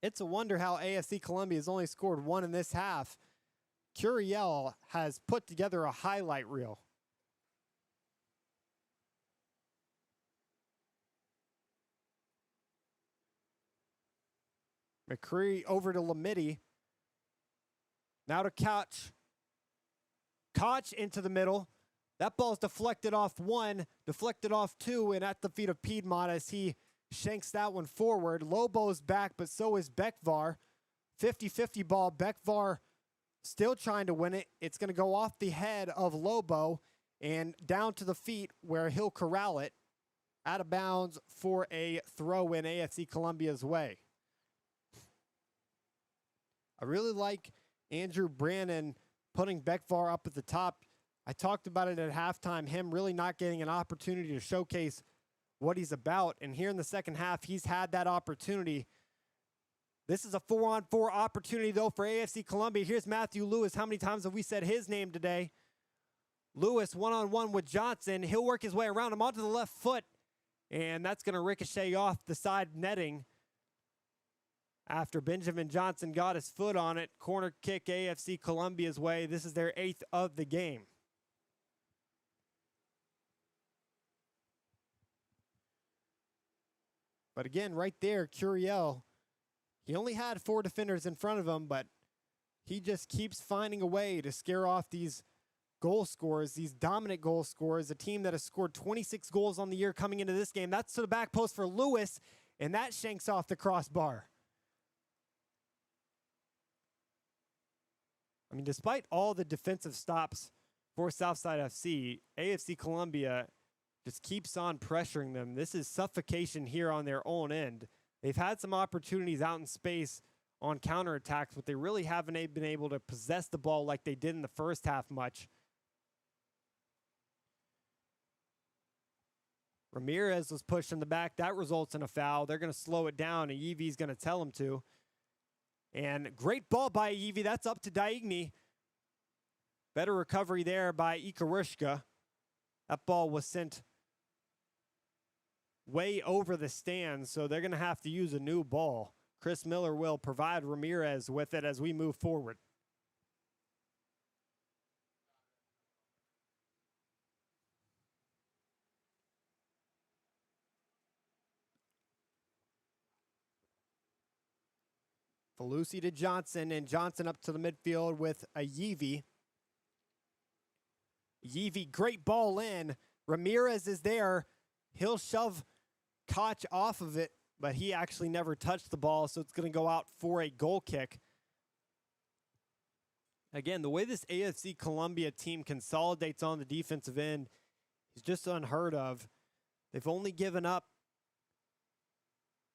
S1: It's a wonder how AFC Columbia has only scored one in this half. Curiel has put together a highlight reel. McCree over to Lamidi. Now to Koch. Koch into the middle. That ball's deflected off one, deflected off two, and at the feet of Piedmont as he shanks that one forward. Lobo's back, but so is Bekvar. 50-50 ball. Bekvar still trying to win it. It's going to go off the head of Lobo and down to the feet where he'll corral it out of bounds for a throw in AFC Columbia's way. I really like Andrew Brannon putting Bekvar up at the top. I talked about it at halftime, him really not getting an opportunity to showcase what he's about. And here in the second half, he's had that opportunity. This is a 4-on-4 opportunity, though, for AFC Columbia. Here's Matthew Lewis. How many times have we said his name today? Lewis, one-on-one with Johnson. He'll work his way around him onto the left foot. And that's going to ricochet off the side netting. After Benjamin Johnson got his foot on it, corner kick AFC Columbia's way. This is their 8th of the game. But again, right there, Curiel, he only had 4 defenders in front of him, but he just keeps finding a way to scare off these goal scorers, these dominant goal scorers, a team that has scored 26 goals on the year coming into this game. That's to the back post for Lewis, and that shanks off the crossbar. I mean, despite all the defensive stops for Southside FC, AFC Columbia just keeps on pressuring them. This is suffocation here on their own end. They've had some opportunities out in space on counterattacks, but they really haven't been able to possess the ball like they did in the first half much. Ramirez was pushed in the back. That results in a foul. They're going to slow it down, and Yeevy's going to tell him to. And great ball by Yeevy. That's up to Daigny. Better recovery there by Ikarushka. That ball was sent way over the stands, so they're going to have to use a new ball. Chris Miller will provide Ramirez with it as we move forward. Falusi to Johnson, and Johnson up to the midfield with a Yeevy. Yeevy, great ball in. Ramirez is there. He'll shove Koch off of it, but he actually never touched the ball, so it's going to go out for a goal kick. Again, the way this AFC Columbia team consolidates on the defensive end is just unheard of. They've only given up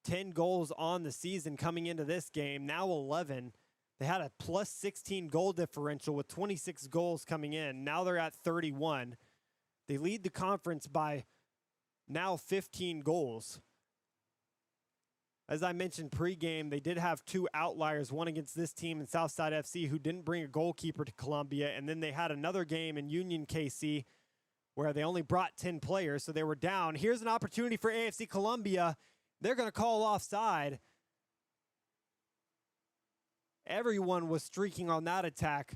S1: 10 goals on the season coming into this game, now 11. They had a plus 16 goal differential with 26 goals coming in. Now they're at 31. They lead the conference by now 15 goals. As I mentioned pregame, they did have 2 outliers, one against this team in Southside FC who didn't bring a goalkeeper to Columbia, and then they had another game in Union KC where they only brought 10 players, so they were down. Here's an opportunity for AFC Columbia. They're going to call offside. Everyone was streaking on that attack.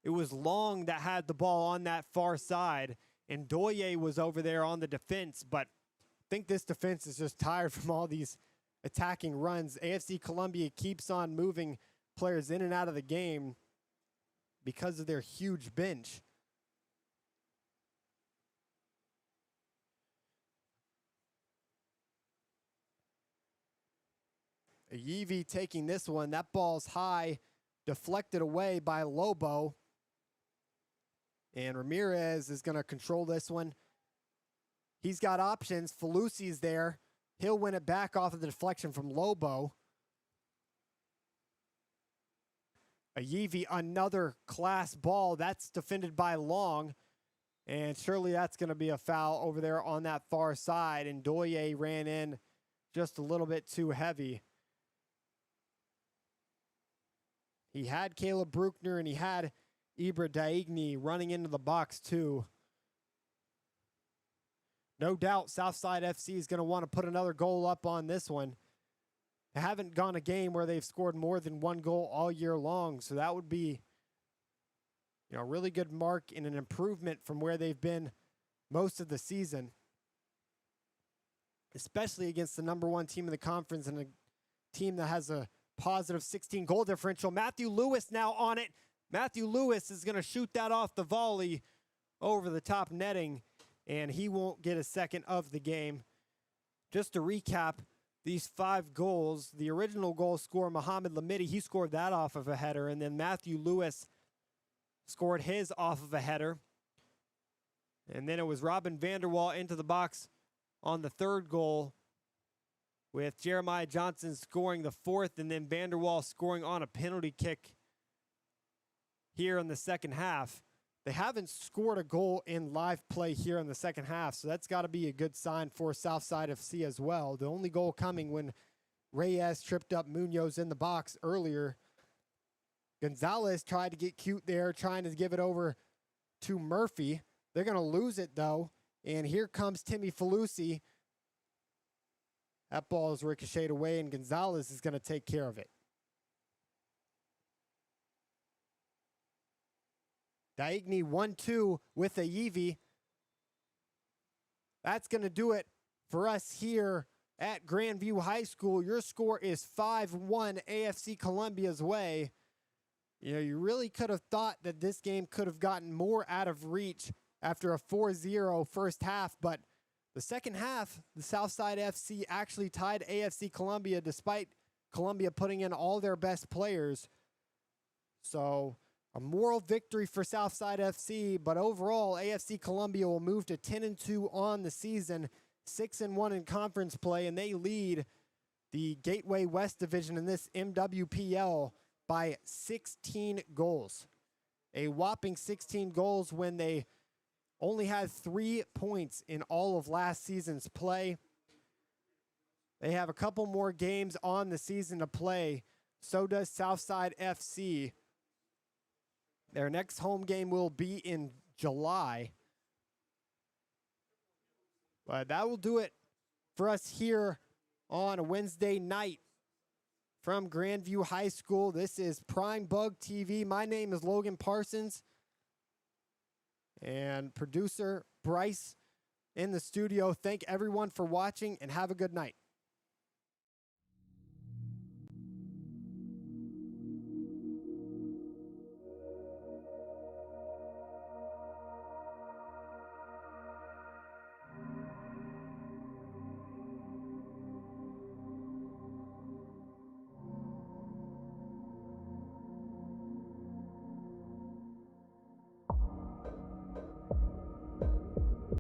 S1: It was Long that had the ball on that far side, and Doye was over there on the defense, but I think this defense is just tired from all these attacking runs. AFC Columbia keeps on moving players in and out of the game because of their huge bench. Yeevy taking this one. That ball's high, deflected away by Lobo. And Ramirez is going to control this one. He's got options. Falusi's there. He'll win it back off of the deflection from Lobo. A Yeevy, another class ball. That's defended by Long. And surely that's going to be a foul over there on that far side. And Doye ran in just a little bit too heavy. He had Caleb Bruckner and he had Ibra Daigny running into the box too. no doubt Southside FC is going to want to put another goal up on this one. They haven't gone a game where they've scored more than one goal all year long, so that would be, a really good mark and an improvement from where they've been most of the season, especially against the number one team in the conference and a team that has a positive 16 goal differential. Matthew Lewis now on it. Matthew Lewis is going to shoot that off the volley over the top netting, and he won't get a second of the game. Just to recap these 5 goals, the original goal scorer, Mohamed Lamidi, he scored that off of a header, and then Matthew Lewis scored his off of a header. And then it was Robin Vanderwall into the box on the 3rd goal, with Jeremiah Johnson scoring the 4th, and then Vanderwall scoring on a penalty kick here in the second half. They haven't scored a goal in live play here in the second half, so that's got to be a good sign for Southside FC as well. The only goal coming when Reyes tripped up Munoz in the box earlier. Gonzalez tried to get cute there, trying to give it over to Murphy. They're going to lose it, though, and here comes Timmy Falusi. That ball is ricocheted away, and Gonzalez is going to take care of it. Daigny 1-2 with a Yevi. That's going to do it for us here at Grandview High School. Your score is 5-1 AFC Columbia's way. You really could have thought that this game could have gotten more out of reach after a 4-0 first half, but the second half, the Southside FC actually tied AFC Columbia despite Columbia putting in all their best players. So a moral victory for Southside FC, but overall, AFC Columbia will move to 10-2 on the season, 6-1 in conference play, and they lead the Gateway West Division in this MWPL by 16 goals. A whopping 16 goals when they only had 3 points in all of last season's play. They have a couple more games on the season to play. So does Southside FC. Their next home game will be in July. But that will do it for us here on a Wednesday night from Grandview High School. This is Prime Bug TV. My name is Logan Parsons. And producer Bryce in the studio. Thank everyone for watching and have a good night.